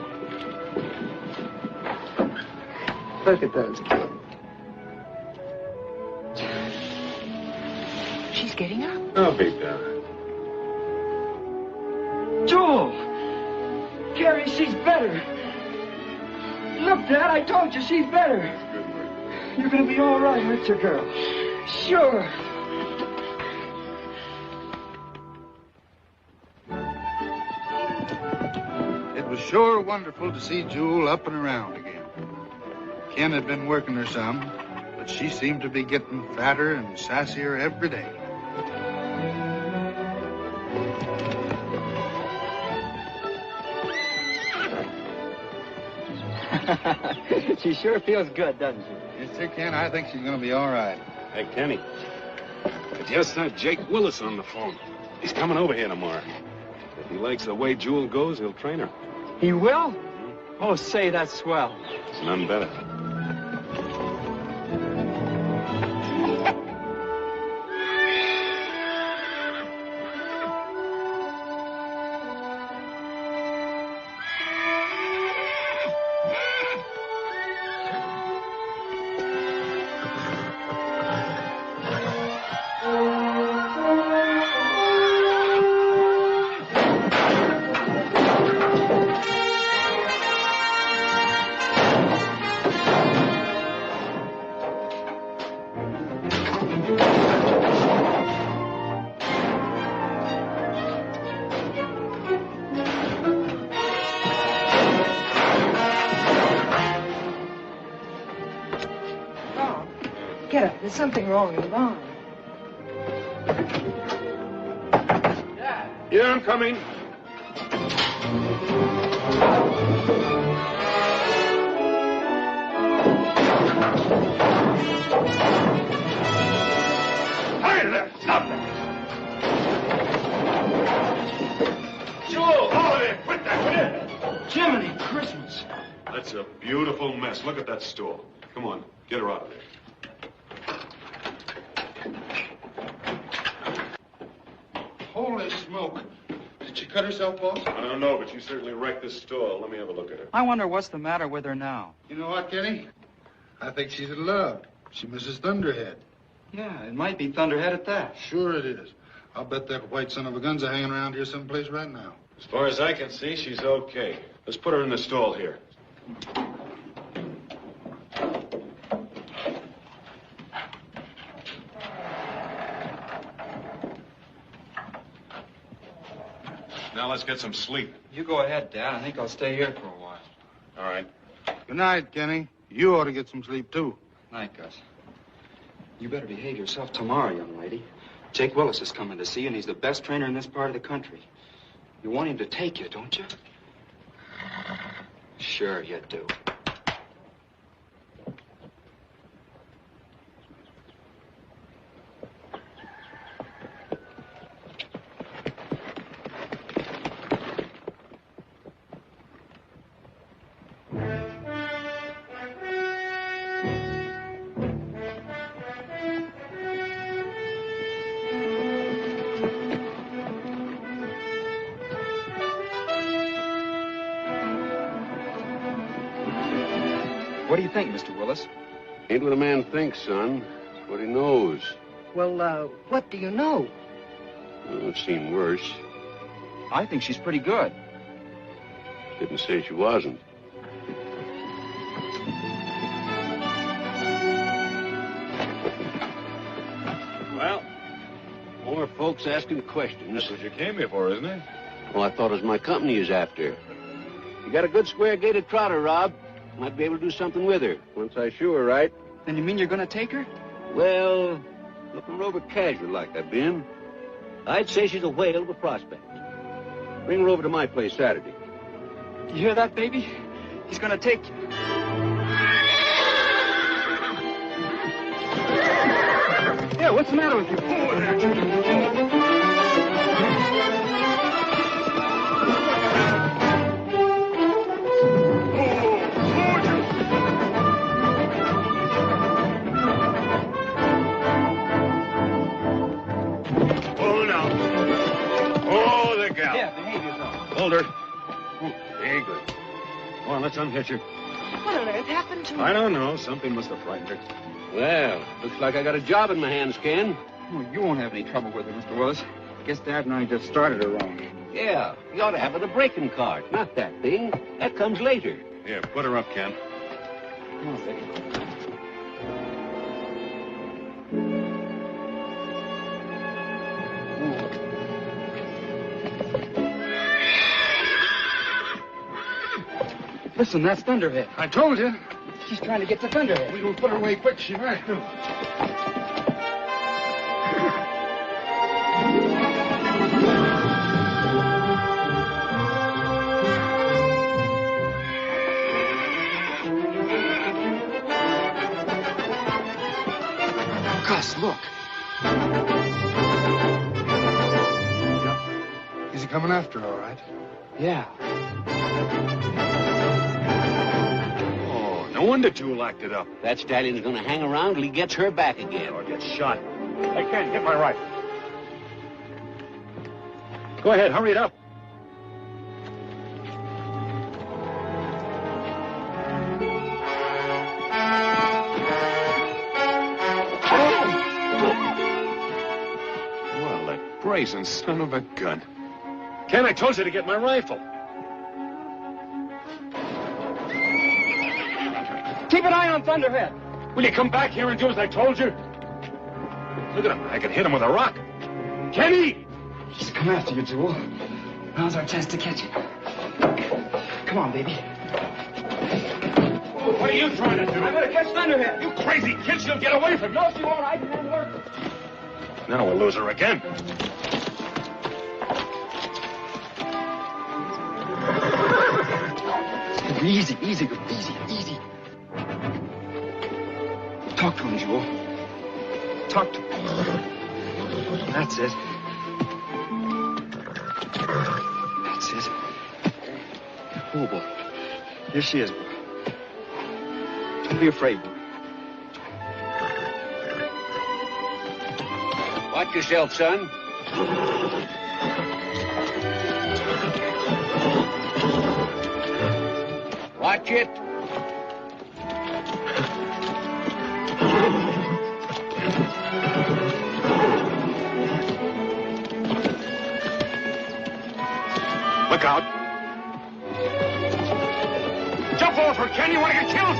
Look at those kids. She's getting up. I'll be down. Jewel! Carrie, she's better. Look, Dad, I told you she's better. Good work. You're gonna be all right, aren't you, girl? Sure. It was sure wonderful to see Jewel up and around again. Ken had been working her some, but she seemed to be getting fatter and sassier every day. She sure feels good, doesn't she? Yes, sir, Ken. I think she's going to be all right. Hey, Kenny. I just had Jake Willis on the phone. He's coming over here tomorrow. If he likes the way Jewel goes, he'll train her. He will? Oh, say, that's swell. It's none better. Get up. There's something wrong in the barn. Yeah, I'm coming. Hi there! Stop that! Jewel! Oh, there! Quit that, will you? Jiminy Christmas. That's a beautiful mess. Look at that stool. Come on, get her out of there. Holy smoke. Did she cut herself, boss? I don't know, but you certainly wrecked this stall. Let me have a look at her. I wonder what's the matter with her now. You know what, Kenny? I think she's in love. She misses Thunderhead. Yeah, it might be Thunderhead at that. Sure it is. I'll bet that white son of a gun's hanging around here someplace right now. As far as I can see, she's okay. Let's put her in the stall here. Now let's get some sleep. You go ahead, Dad. I think I'll stay here for a while. All right. Good night, Kenny. You ought to get some sleep, too. Night, Gus. You better behave yourself tomorrow, young lady. Jake Willis is coming to see you, and he's the best trainer in this part of the country. You want him to take you, don't you? Sure you do. What do you think, Mr. Willis? Ain't what a man thinks, son. It's what he knows. Well, what do you know? Well, I've seen worse. I think she's pretty good. Didn't say she wasn't. Well, more folks asking questions. That's what you came here for, isn't it? Well, I thought it was my company you was after. You got a good square-gated trotter, Rob. Might be able to do something with her, once I show her right. Then you mean you're going to take her? Well, looking her over casual like I've been, I'd say she's a whale of a prospect. Bring her over to my place Saturday. You hear that, baby? He's going to take you. Yeah, what's the matter with you? Hold her. Very good. Come on, let's unhitch her. What on earth happened to her? I don't know. Something must have frightened her. Well, looks like I got a job in my hands, Ken. Oh, you won't have any trouble with her, Mr. Willis. Guess Dad and I just started her wrong. Yeah, you ought to have it a breaking card, not that thing. That comes later. Here, put her up, Ken. Come on, baby. Listen, that's Thunderhead. I told you. She's trying to get to Thunderhead. We will put her away quick. She might do. Gus, look. Is he coming after her, all right? Yeah. Oh, no wonder Jewel acted up. That stallion's gonna hang around till he gets her back again. Or get shot. I can't get my rifle. Go ahead, hurry it up. Well, that brazen son of a gun. Ken, I told you to get my rifle. Keep an eye on Thunderhead. Will you come back here and do as I told you? Look at him. I could hit him with a rock. Kenny! He's come after you, Jewel. Now's our chance to catch him. Come on, baby. What are you trying to do? I'm gonna catch Thunderhead. You crazy kid, she'll get away from you. No, she won't. I can handle her. Now we'll lose her again. Easy, easy, easy, easy. Talk to him, Jewel. Talk to him. That's it. That's it. Oh, boy. Here she is, boy. Don't be afraid, boy. Watch yourself, son. Watch it. Look out. Jump off her, Ken. You want to get killed?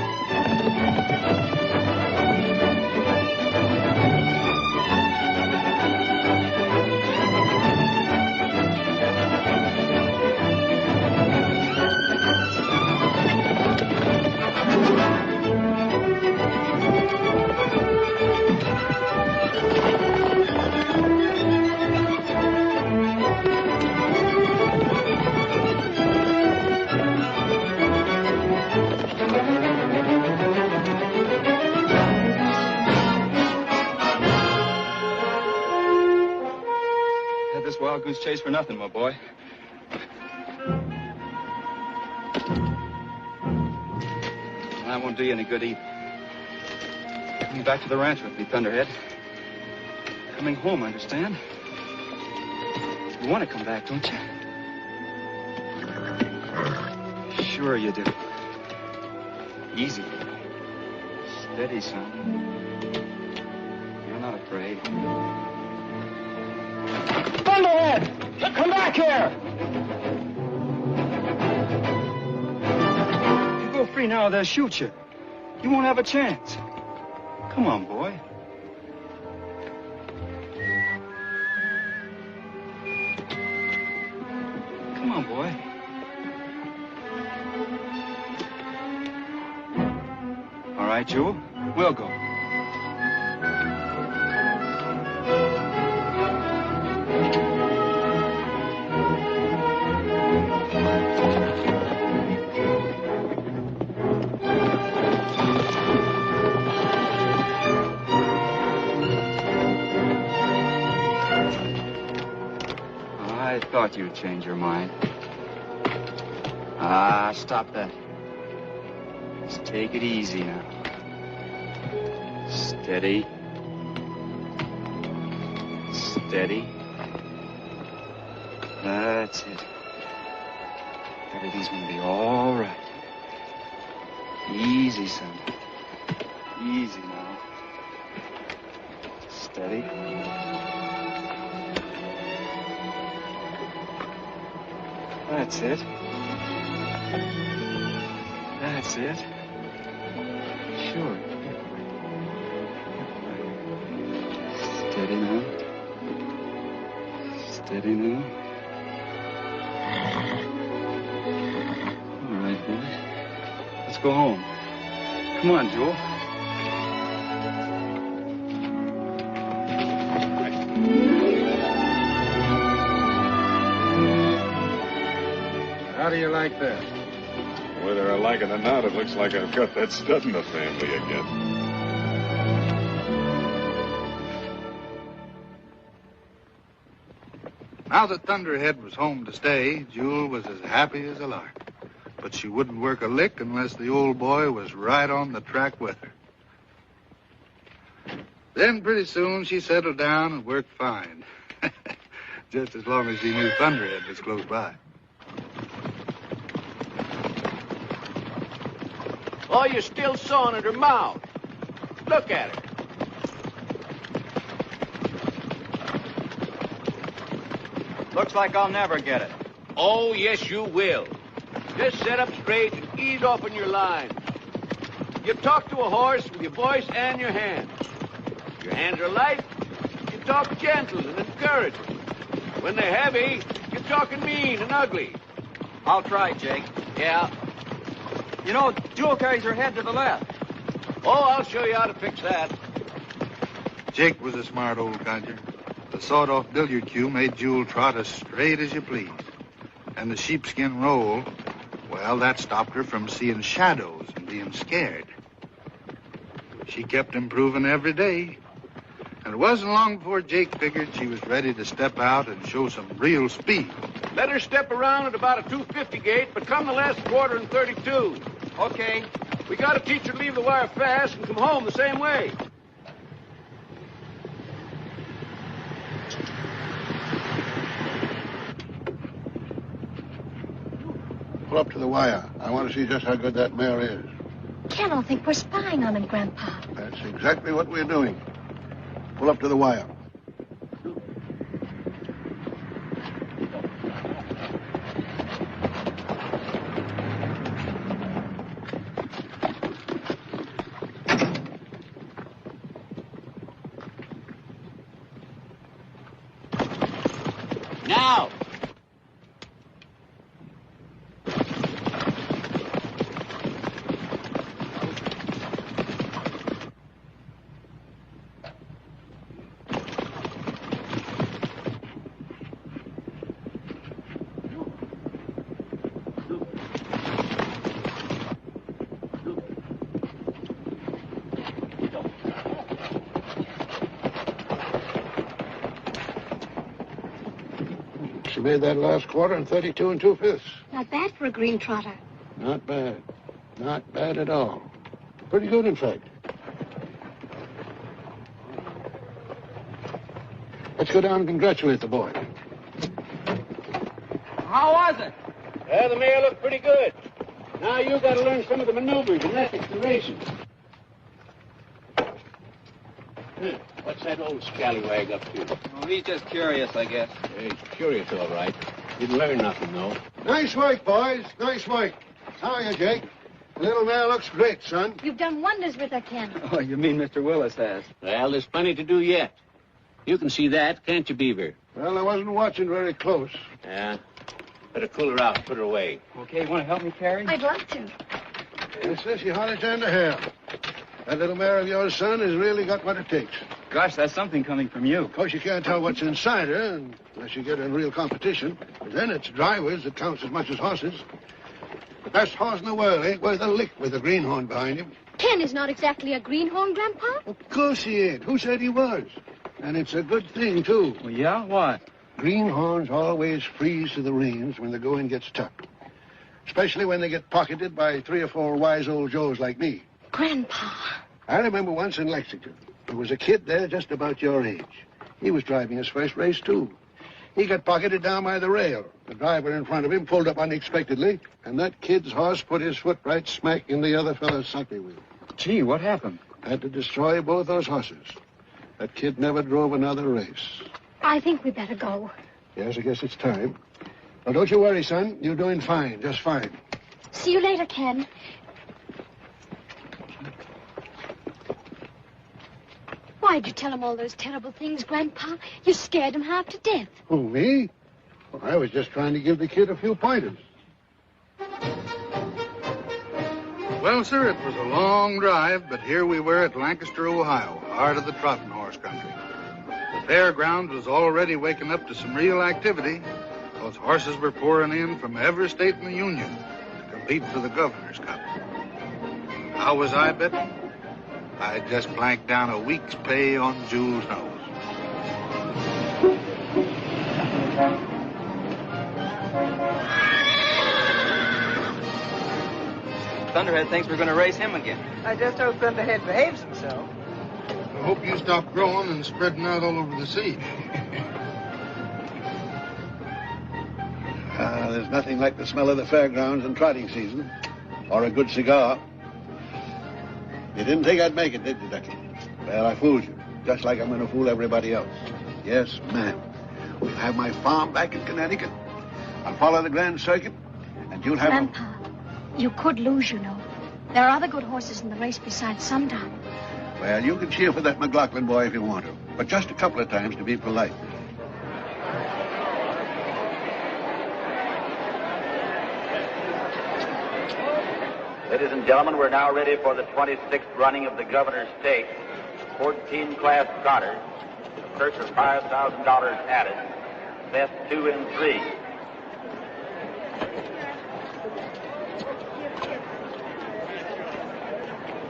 Wild goose chase for nothing, my boy. That won't do you any good either. Coming back to the ranch with me, Thunderhead. Coming home, understand? You want to come back, don't you? Sure you do. Easy. Steady, son. You're not afraid. Thunderhead! Come back here! If you go free now, they'll shoot you. You won't have a chance. Come on, boy. Come on, boy. All right, Jewel. We'll go. I thought you'd change your mind. Ah, stop that. Just take it easy now. Steady. Steady. That's it. Everything's gonna be all right. Easy, son. Easy now. Steady. That's it. That's it. Sure. Steady now. Steady now. All right, boys. Let's go home. Come on, Jewel. How do you like that? Whether I like it or not, it looks like I've got that stud in the family again. Now that Thunderhead was home to stay, Jewel was as happy as a lark. But she wouldn't work a lick unless the old boy was right on the track with her. Then pretty soon she settled down and worked fine. Just as long as she knew Thunderhead was close by. Oh, you're still sawing at her mouth. Look at her. Looks like I'll never get it. Oh, yes, you will. Just set up straight and ease off on your line. You talk to a horse with your voice and your hands. Your hands are light, you talk gentle and encouraging. When they're heavy, you're talking mean and ugly. I'll try, Jake. Yeah. You know, Jewel carries her head to the left. Oh, I'll show you how to fix that. Jake was a smart old codger. The sawed-off billiard cue made Jewel trot as straight as you please. And the sheepskin roll, well, that stopped her from seeing shadows and being scared. She kept improving every day. And it wasn't long before Jake figured she was ready to step out and show some real speed. Let her step around at about a 250 gait, but come the last quarter in 32. Okay. We got to teach her to leave the wire fast and come home the same way. Pull up to the wire. I want to see just how good that mare is. Ken will think we're spying on him, Grandpa. That's exactly what we're doing. Pull up to the wire. Now! She made that last quarter in 32 2/5. Not bad for a green trotter. Not bad. Not bad at all. Pretty good, in fact. Let's go down and congratulate the boy. How was it? Well, the mare looked pretty good. Now you got to learn some of the maneuvers and ethics of racing. What's that old scallywag up to? Oh, he's just curious, I guess. He's curious, all right. Didn't learn nothing, though. Nice work, boys. Nice work. How are you, Jake? The little mare looks great, son. You've done wonders with her, Ken. Oh, you mean Mr. Willis has? Well, there's plenty to do yet. You can see that, can't you, Beaver? Well, I wasn't watching very close. Yeah. Better cool her out and put her away. Okay, you want to help me, Carrie? I'd like to. Yes, this you hardly turned to hair. That little mare of yours, son, has really got what it takes. Gosh, that's something coming from you. Of course, you can't tell what's inside her unless you get in real competition. But then it's drivers that counts as much as horses. The best horse in the world ain't worth a lick with a greenhorn behind him. Ken is not exactly a greenhorn, Grandpa. Of course he ain't. Who said he was? And it's a good thing, too. Well, yeah? What? Greenhorns always freeze to the reins when the going gets tough. Especially when they get pocketed by 3 or 4 wise old Joes like me. Grandpa. I remember once in Lexington, there was a kid there just about your age. He was driving his first race, too. He got pocketed down by the rail. The driver in front of him pulled up unexpectedly, and that kid's horse put his foot right smack in the other fellow's sucker wheel. Gee, what happened? Had to destroy both those horses. That kid never drove another race. I think we better go. Yes, I guess it's time. Well, don't you worry, son. You're doing fine, just fine. See you later, Ken. Why'd you tell him all those terrible things, Grandpa? You scared him half to death. Who, me? Well, I was just trying to give the kid a few pointers. Well, sir, it was a long drive, but here we were at Lancaster, Ohio, heart of the trotting horse country. The fairground was already waking up to some real activity. Those horses were pouring in from every state in the Union to compete for the Governor's Cup. How was I betting? I just blanked down a week's pay on Jules' nose. Thunderhead thinks we're going to race him again. I just hope Thunderhead behaves himself. I hope you stop growing and spreading out all over the sea. There's nothing like the smell of the fairgrounds and trotting season, or a good cigar. You didn't think I'd make it, did you, Ducky? Well, I fooled you, just like I'm going to fool everybody else. Yes, ma'am. We'll have my farm back in Connecticut. I'll follow the Grand Circuit, and you'll have... Grandpa, you could lose, you know. There are other good horses in the race besides Sundown. Well, you can cheer for that McLaughlin boy if you want to, but just a couple of times to be polite. Ladies and gentlemen, we're now ready for the 26th running of the Governor's Stakes. 14 class starters. A purse of $5,000 added. Best 2 and 3.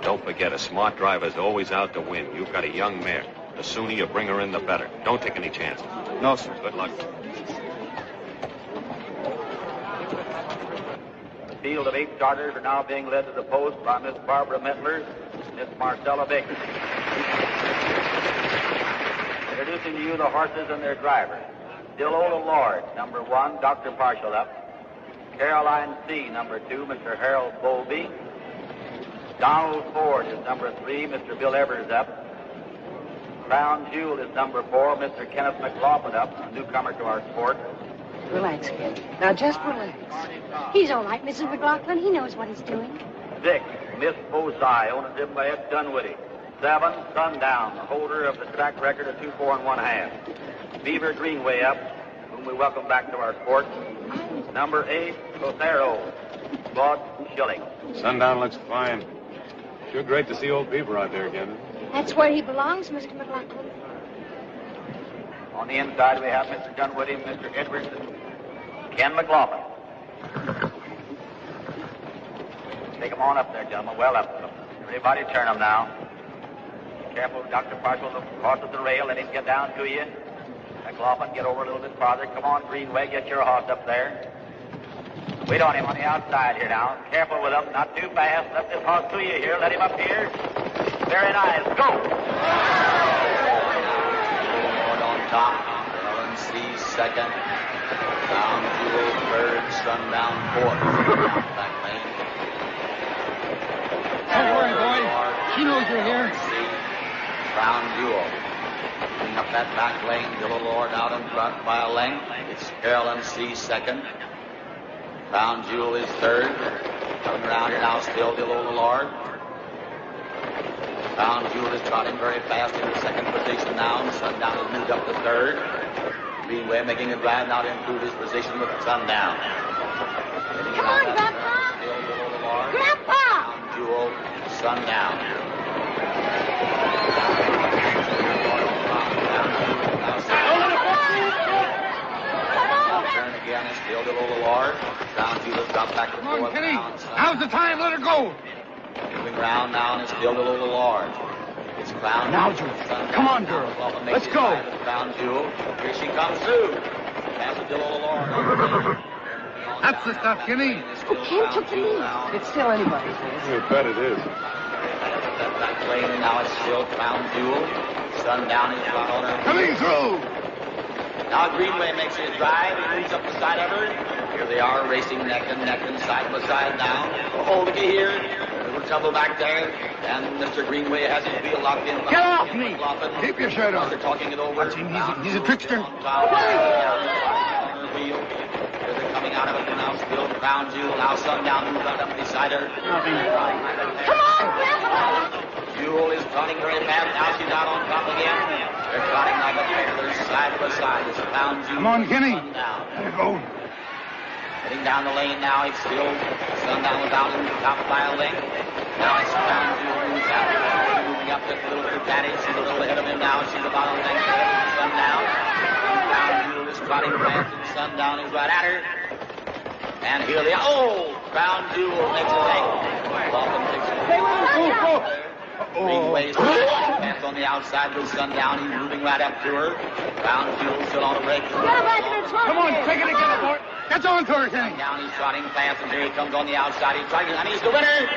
Don't forget, a smart driver's always out to win. You've got a young mare. The sooner you bring her in, the better. Don't take any chances. No, sir. Good luck. A field of 8 starters are now being led to the post by Miss Barbara Mittler, Miss Marcella Baker. Introducing to you the horses and their drivers. Dillola Lord, number 1, Dr. Marshall up. Caroline C, number 2, Mr. Harold Bowlby. Donald Ford is number 3, Mr. Bill Evers up. Crown Jewel is number 4, Mr. Kenneth McLaughlin up, a newcomer to our sport. Relax, kid. Now, just relax. He's all right, Mrs. McLaughlin. He knows what he's doing. 6, Miss Bozai, owned and driven by Ed Dunwoody. 7, Sundown, the holder of the track record of 2, 4, and 1/2. Beaver Greenway up, whom we welcome back to our sport. Number 8, Lothario, Claude Schilling. Sundown looks fine. Sure great to see old Beaver out there again. That's where he belongs, Mr. McLaughlin. On the inside, we have Mr. Dunwoody, Mr. Edwards, and Ken McLaughlin. Take them on up there, gentlemen. Well up. Everybody turn them now. Careful, Dr. Marshall, across the rail. Let him get down to you. McLaughlin, get over a little bit farther. Come on, Greenway. Get your horse up there. Wait on him on the outside here now. Careful with him. Not too fast. Let this horse to you here. Let him up here. Very nice. Go! On top. Ellen C. second. Down Jewel third. Sundown fourth. Back lane. Don't worry, boy. She knows you're here. Crown Jewel. Coming up that back lane. Yellow Lord out in front by a length. It's Carolyn C. second. Crown Jewel is third. Coming around here now, still Yellow Lord. Crown Jewel is trotting very fast in the second position now. Sundown has moved up to third. Greenway making a drive now to improve his position with Sundown. Come on, Grandpa! Still Yellow Lord. Grandpa! Crown Jewel, Sundown. Turn again is still Yellow Lord. Crown Jewel has dropped back to Come on, fourth. Kenny. Now's the time. Let her go. Moving round now and it's still Yellow Lord. It's Crown Now, Jewel. Jewel. Come on, girl. Let's go. Crown Jewel. Here she comes through. Passes Yellow Lord. That's the stuff, Kenny. Oh, Ken took the lead. It's still anybody's race. You bet it is. That lane now it's still Crown Jewel. Sundown is front on her. Coming through! Now Greenway makes his drive. He moves up the side of her. Here they are racing neck and side by side now. Oh, looky here. A little trouble back there. And Mr. Greenway has his wheel locked in. Get off me! Keep your shirt on. They're talking it over. He's a trickster. Wheel. They're coming out of it now. Still Crown Jewel. Now Sundown moves right up beside her. Come on, Grandpa! Jewel is trotting very fast. Now she's out on top again. They're trotting like a pair. They're side by side. It's Crown Jewel. Come on, Kenny. Sundown. Let her go. Heading down the lane now. It's still Sundown was out in the top by a length. Now it's Crown Jewel moves out. Moving up just a little bit of daddy. She's a little ahead of him now. She's about a length ahead of Sundown. Crown Jewel is trotting fast and Sundown is right at her. And here they are. Oh! Crown Jewel makes a leg. Dolphin takes it. Greenway's pants on the outside with Sundown. He's moving right up to her. Crown Jewel still on a break. Come on, take it again, boy. That's on to her, Kenny. Down, he's trotting fast, and here he comes on the outside. He's trying, and he's the winner.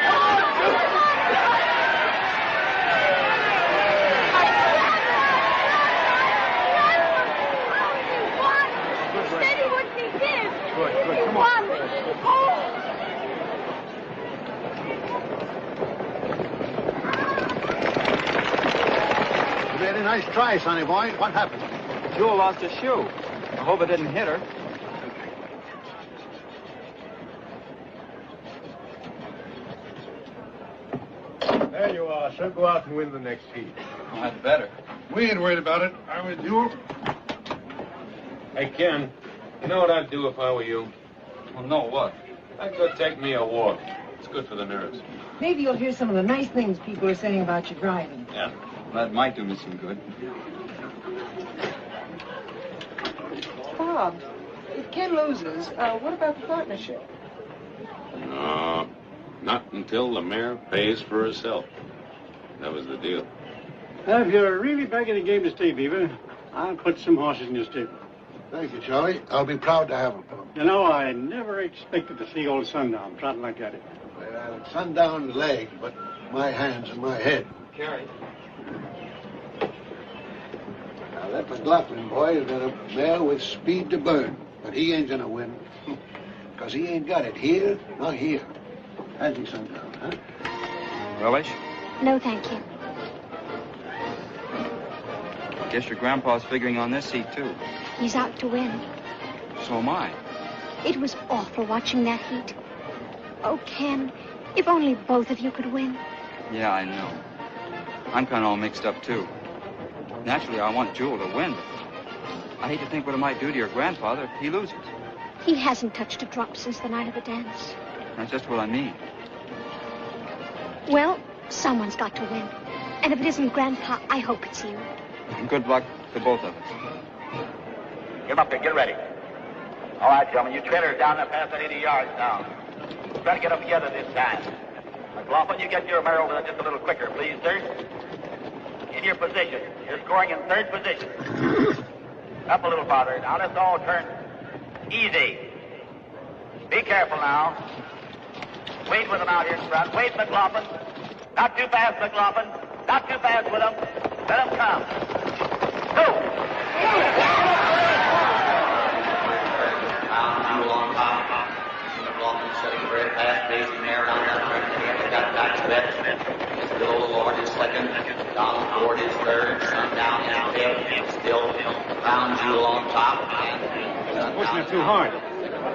Good, come on. You made a nice try, sonny boy. What happened? Jewel lost her shoe. I hope it didn't hit her. There you are. So go out and win the next heat. Oh, that's better. We ain't worried about it. Are we, Jewel? Hey, Ken, you know what I'd do if I were you? Well, no, what? I'd go take me a walk. It's good for the nerves. Maybe you'll hear some of the nice things people are saying about your driving. Yeah. That might do me some good. Bob, if Ken loses, what about the partnership? No, not until the mare pays for herself. That was the deal. If you're really back in the game to stay, Beaver, I'll put some horses in your stable. Thank you, Charlie. I'll be proud to have them. You know, I never expected to see old Sundown trotting like that. Well, Sundown's legs, but my hands and my head. Carrie. Now, that McLaughlin boy has got a mare with speed to burn, but he ain't gonna win. Because he ain't got it here, nor here. Has he, Sundown, huh? Relish? No, thank you. Guess your grandpa's figuring on this heat, too. He's out to win. So am I. It was awful watching that heat. Oh, Ken, if only both of you could win. Yeah, I know. I'm kind of all mixed up, too. Naturally, I want Jewel to win, but I hate to think what it might do to your grandfather if he loses. He hasn't touched a drop since the night of the dance. That's just what I mean. Well, someone's got to win. And if it isn't Grandpa, I hope it's you. Good luck to both of us. Get up there, get ready. All right, gentlemen, you trailers down there past that 80 yards now. Try to get up together this time. McLaughlin, you get your mare over there just a little quicker, please, sir. In your position. You're scoring in third position. Up a little farther. Now let's all turn easy. Be careful now. Wait with them out here in front. Wait, McLaughlin. Not too fast, McLaughlin. Not too fast with them. Let them come. Go! Jewel on top. McLaughlin setting a very fast-paced mare down that turn. They got back stretch. Still the Lord is second. Donald Ford is third. Sundown is fifth. Still Crown Jewel on top. And Pushing it too hard.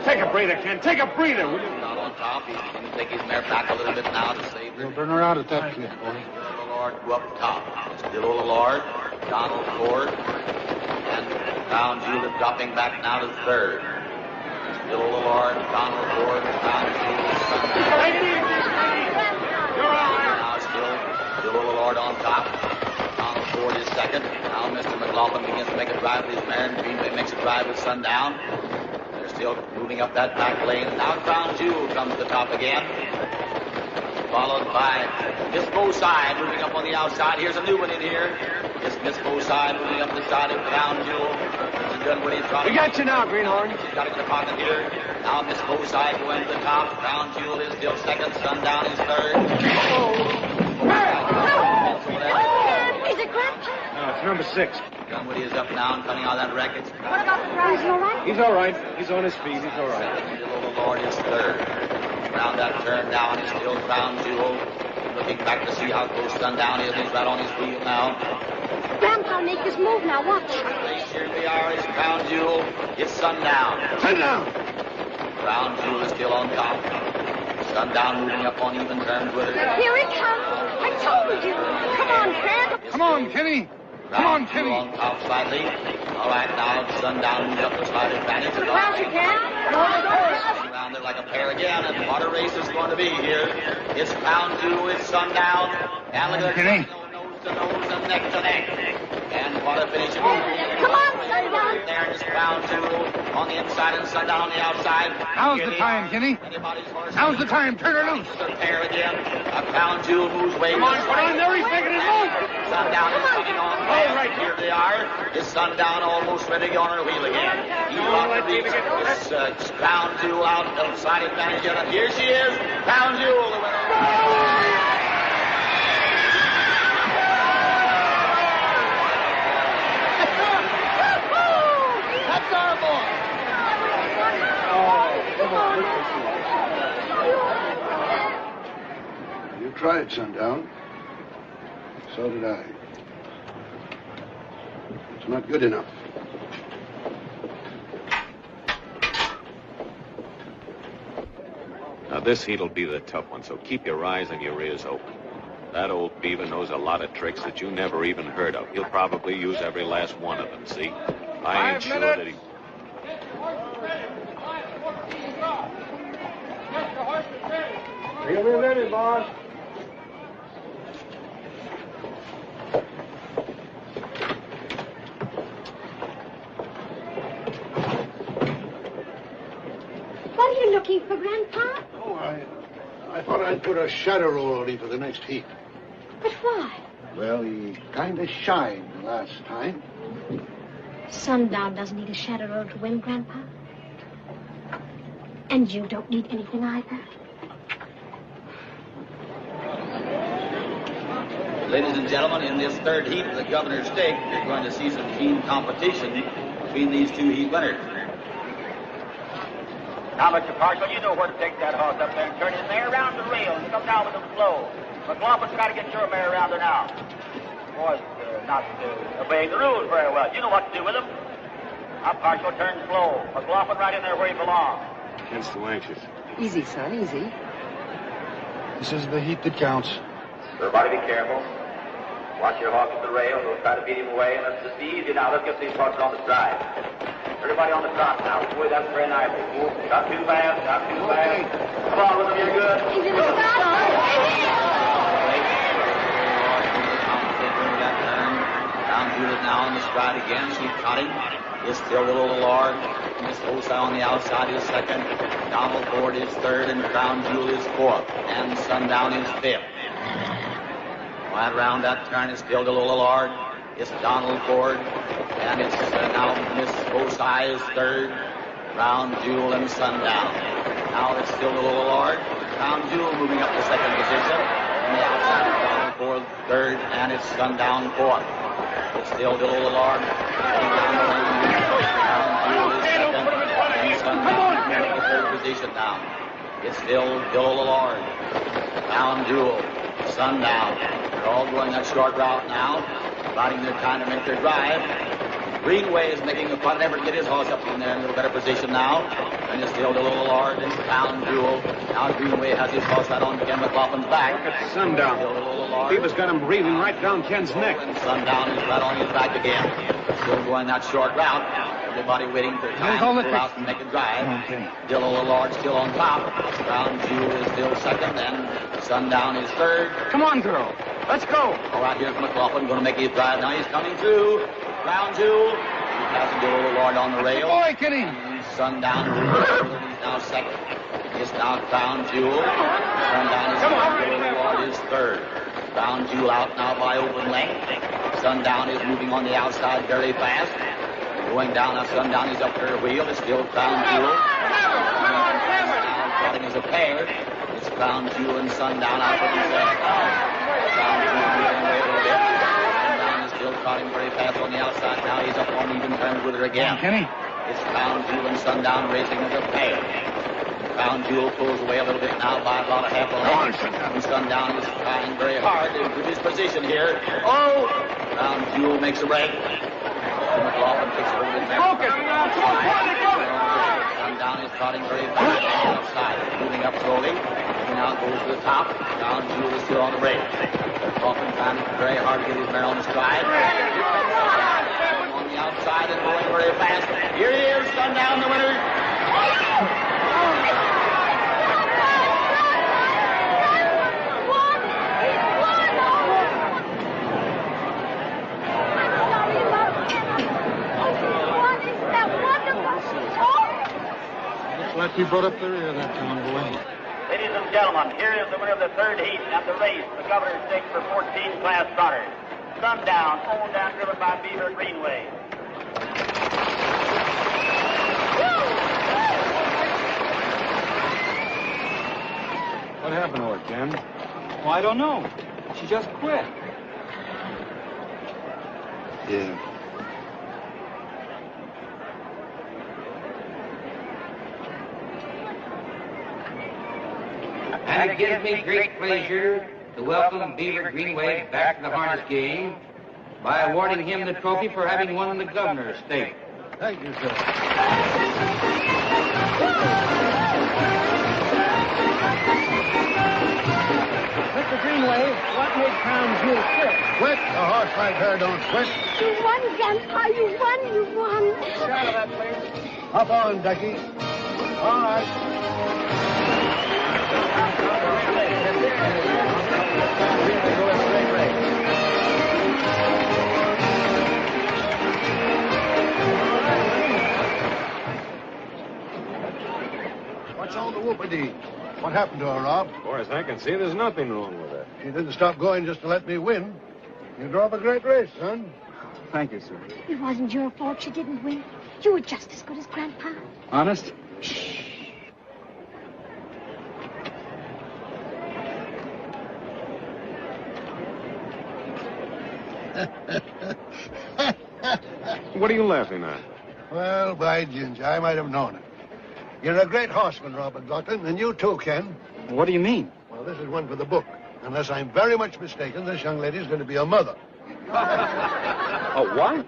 Take a breather, Ken. Take a breather, will you? Not on top. He's going to take his mare back a little bit now to save her. You'll turn around at that kid, boy. Still the Lord go up top. Still the Lord. Donald Ford. And Crown Jewel is dropping back now to third. Still the Lord. Donald Ford. Crown Jewel. Now still the Lord on top. Donald Ford is second. Now Mr. McLaughlin begins to make a drive with his mare, and Greenway makes a drive with Sundown. They're still moving up that back lane. Now Crown Jewel comes to the top again. Followed by Miss Boside moving up on the outside. Here's a new one in here. It's Miss Boside moving up the side of Crown Jewel. She's done what he's trying. We got you now, Greenhorn. She's got it in the pocket here. Now Miss Boside going to the top. Crown Jewel is still second. Sundown is third. Is it Grandpa? No, it's number 6. Dunwoody is up now and coming out of that wreckage. What about the prize? Is he all right? He's all right. He's on his feet. He's all right. Still the Lord is third. Around that turn down is still Crown Jewel. looking back to see how close Sundown is. He's right on his wheel now. Grandpa, make his move now. Watch. Here they are. It's Crown Jewel. It's Sundown. Sundown! Crown Jewel is still on top. Sundown moving up on even terms with her. Here it comes. I told you. Come on, Fred. Come on, Kenny. Come on, Kenny. On top slightly. All right, now Sundown moved up the slight advantage. Crouch again. Around there like a pair again, and what a race is going to be here. It's Crown Jewel, it's Sundown, and look at Kenny. Nose to nose and neck to neck. And what a finish. Come on, Sundown. There is Crown Jewel on the inside and Sundown on the outside. Now's the time, Kenny. Now's the time. Turn her loose. The pair again. A Crown Jewel moves way. Come on, put on there. He's making it move. Sundown is coming on. All right, here they are. It's Sundown almost ready to go on her wheel again. It's Crown Jewel out outside advantage yet. And here she is. Crown Jewel, the winner. That's our boy. You tried, Sundown. So did I. It's not good enough. Now, this heat'll be the tough one, so keep your eyes and your ears open. That old beaver knows a lot of tricks that you never even heard of. He'll probably use every last one of them, see? I ain't sure that he... Give me a minute, boss. What are you looking for, Grandpa? Oh, I thought I'd put a shadow roll on him for the next heat. But why? Well, he kind of shined the last time. Sundown doesn't need a shadow roll to win, Grandpa. And you don't need anything either. Ladies and gentlemen, in this third heat of the Governor's Stake, you're going to see some keen competition between these two heat winners. Now, Mr. Parshall, you know where to take that horse up there and turn his mare around the rail and come down with him slow. McLaughlin's got to get your mare around there now. Boy's not obeying the rules very well. You know what to do with him. Now, Parshall, turn slow. McLaughlin right in there where he belongs. Ken's too anxious. Easy, son, easy. This is the heat that counts. Everybody be careful. Watch your horse at the rail. Don't try to beat him away. And let's just be easy now. Let's get these horses on the stride. Everybody on the trot now. Boy, that's very nice. Not too fast. Not too fast. Come on with them. You're good. Crown Jewel is now on the stride again. She's trotting. It's still the little Lord. Miss Osa on the outside is second. Donald Ford is third, and Crown Jewel is fourth. And Sundown is fifth. Right around that turn is still the little Lord. It's Donald Ford. And it's now Miss Osa is third. Crown Jewel and Sundown. Now it's still the little Lord. Crown Jewel moving up to second position. On the outside is Donald Ford third, and it's Sundown fourth. It's still the little Lord. Position now. It's still Bill Lord, Crown Jewel, Sundown. They're all going that short route now, riding their time to make their drive. Greenway is making a fun effort to get his horse up in there in a little better position now. And it's still the little Lord and Crown Jewel. Now Greenway has his horse right on Ken McLaughlin's back. Look at Sundown. Beaver's got him breathing right down Ken's neck. And Sundown is right on his back again. Still going that short route. Everybody waiting for time to pull out and make a drive. Still a little Lord still on top. Crown Jewel is still second, and Sundown is third. Come on, girl. Let's go. All right, here's McLaughlin going to make his drive. Now he's coming through. Crown Jewel. He passes the little Lord on the rail. Boy, Kenny. Sundown is now second. It's now Crown Jewel. Sundown is second. The little Lord is third. Crown Jewel out now by open length. Sundown is moving on the outside very fast. Going down, now Sundown is up her wheel. It's still Crown Jewel. Now trotting as a pair. It's Crown Jewel and Sundown out for the second. Crown Jewel moving away a little bit. Sundown is still trotting very fast on the outside. Now he's up on even terms with her again. Kenny. It's Crown Jewel and Sundown racing as a pair. Crown Jewel pulls away a little bit now by about a half a length. And Sundown is trying very hard to improve his position here. Oh! Crown Jewel makes a break. McLaughlin takes a little bit back. Sundown is trotting very fast on the outside, moving up slowly. He now goes to the top. Crown Jewel is still on the break. McLaughlin trying very hard to get his mare on the stride. On the outside and going very fast. Here he is, Sundown, the winner. Like you brought up the rear that time, boy. Ladies and gentlemen, here is the winner of the third heat at the race, the Governor's Stakes for 14 class trotters. Sundown, owned and driven by Beaver Greenway. What happened to her, Ken? Well, I don't know. She just quit. Yeah. And it gives me great pleasure to welcome Beaver Greenway back to the harness game by awarding him the trophy for having won the Governor's Stake. Thank you, sir. Mr. Greenway, what made Crown Jewel quit? Quit? A horse like her don't quit. You won, Grandpa. You won. You won. Get out of that place. Hop on, Ducky. All right. What's all the whoopity? What happened to her, Rob? As far as I can see, there's nothing wrong with her. She didn't stop going just to let me win. You drove a great race, son. Thank you, sir. It wasn't your fault she didn't win. You were just as good as Grandpa. Honest? What are you laughing at? Well, by ginger, I might have known it. You're a great horseman, Robert Glotton, and you too, Ken. What do you mean? Well, this is one for the book. Unless I'm very much mistaken, this young lady's going to be a mother. A what?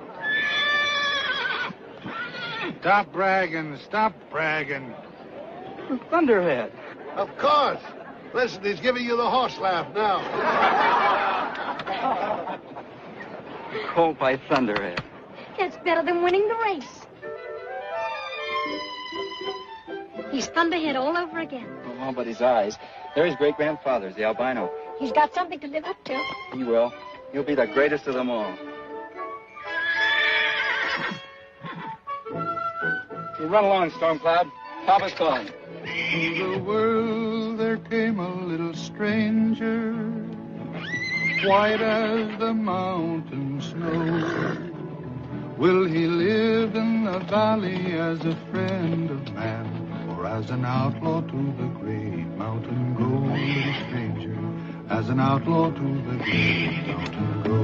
Stop bragging. Stop bragging. Thunderhead. Of course. Listen, he's giving you the horse laugh now. Colt by Thunderhead. That's better than winning the race. He's Thunderhead all over again. Oh, but his eyes. They're his great-grandfather's, the albino. He's got something to live up to. He will. He'll be the greatest of them all. You run along, Stormcloud. Papa's calling. To the world there came a little stranger, white as the mountain snow. Will he live in the valley as a friend of man, or as an outlaw to the great mountain go? Little stranger, as an outlaw to the great mountain go.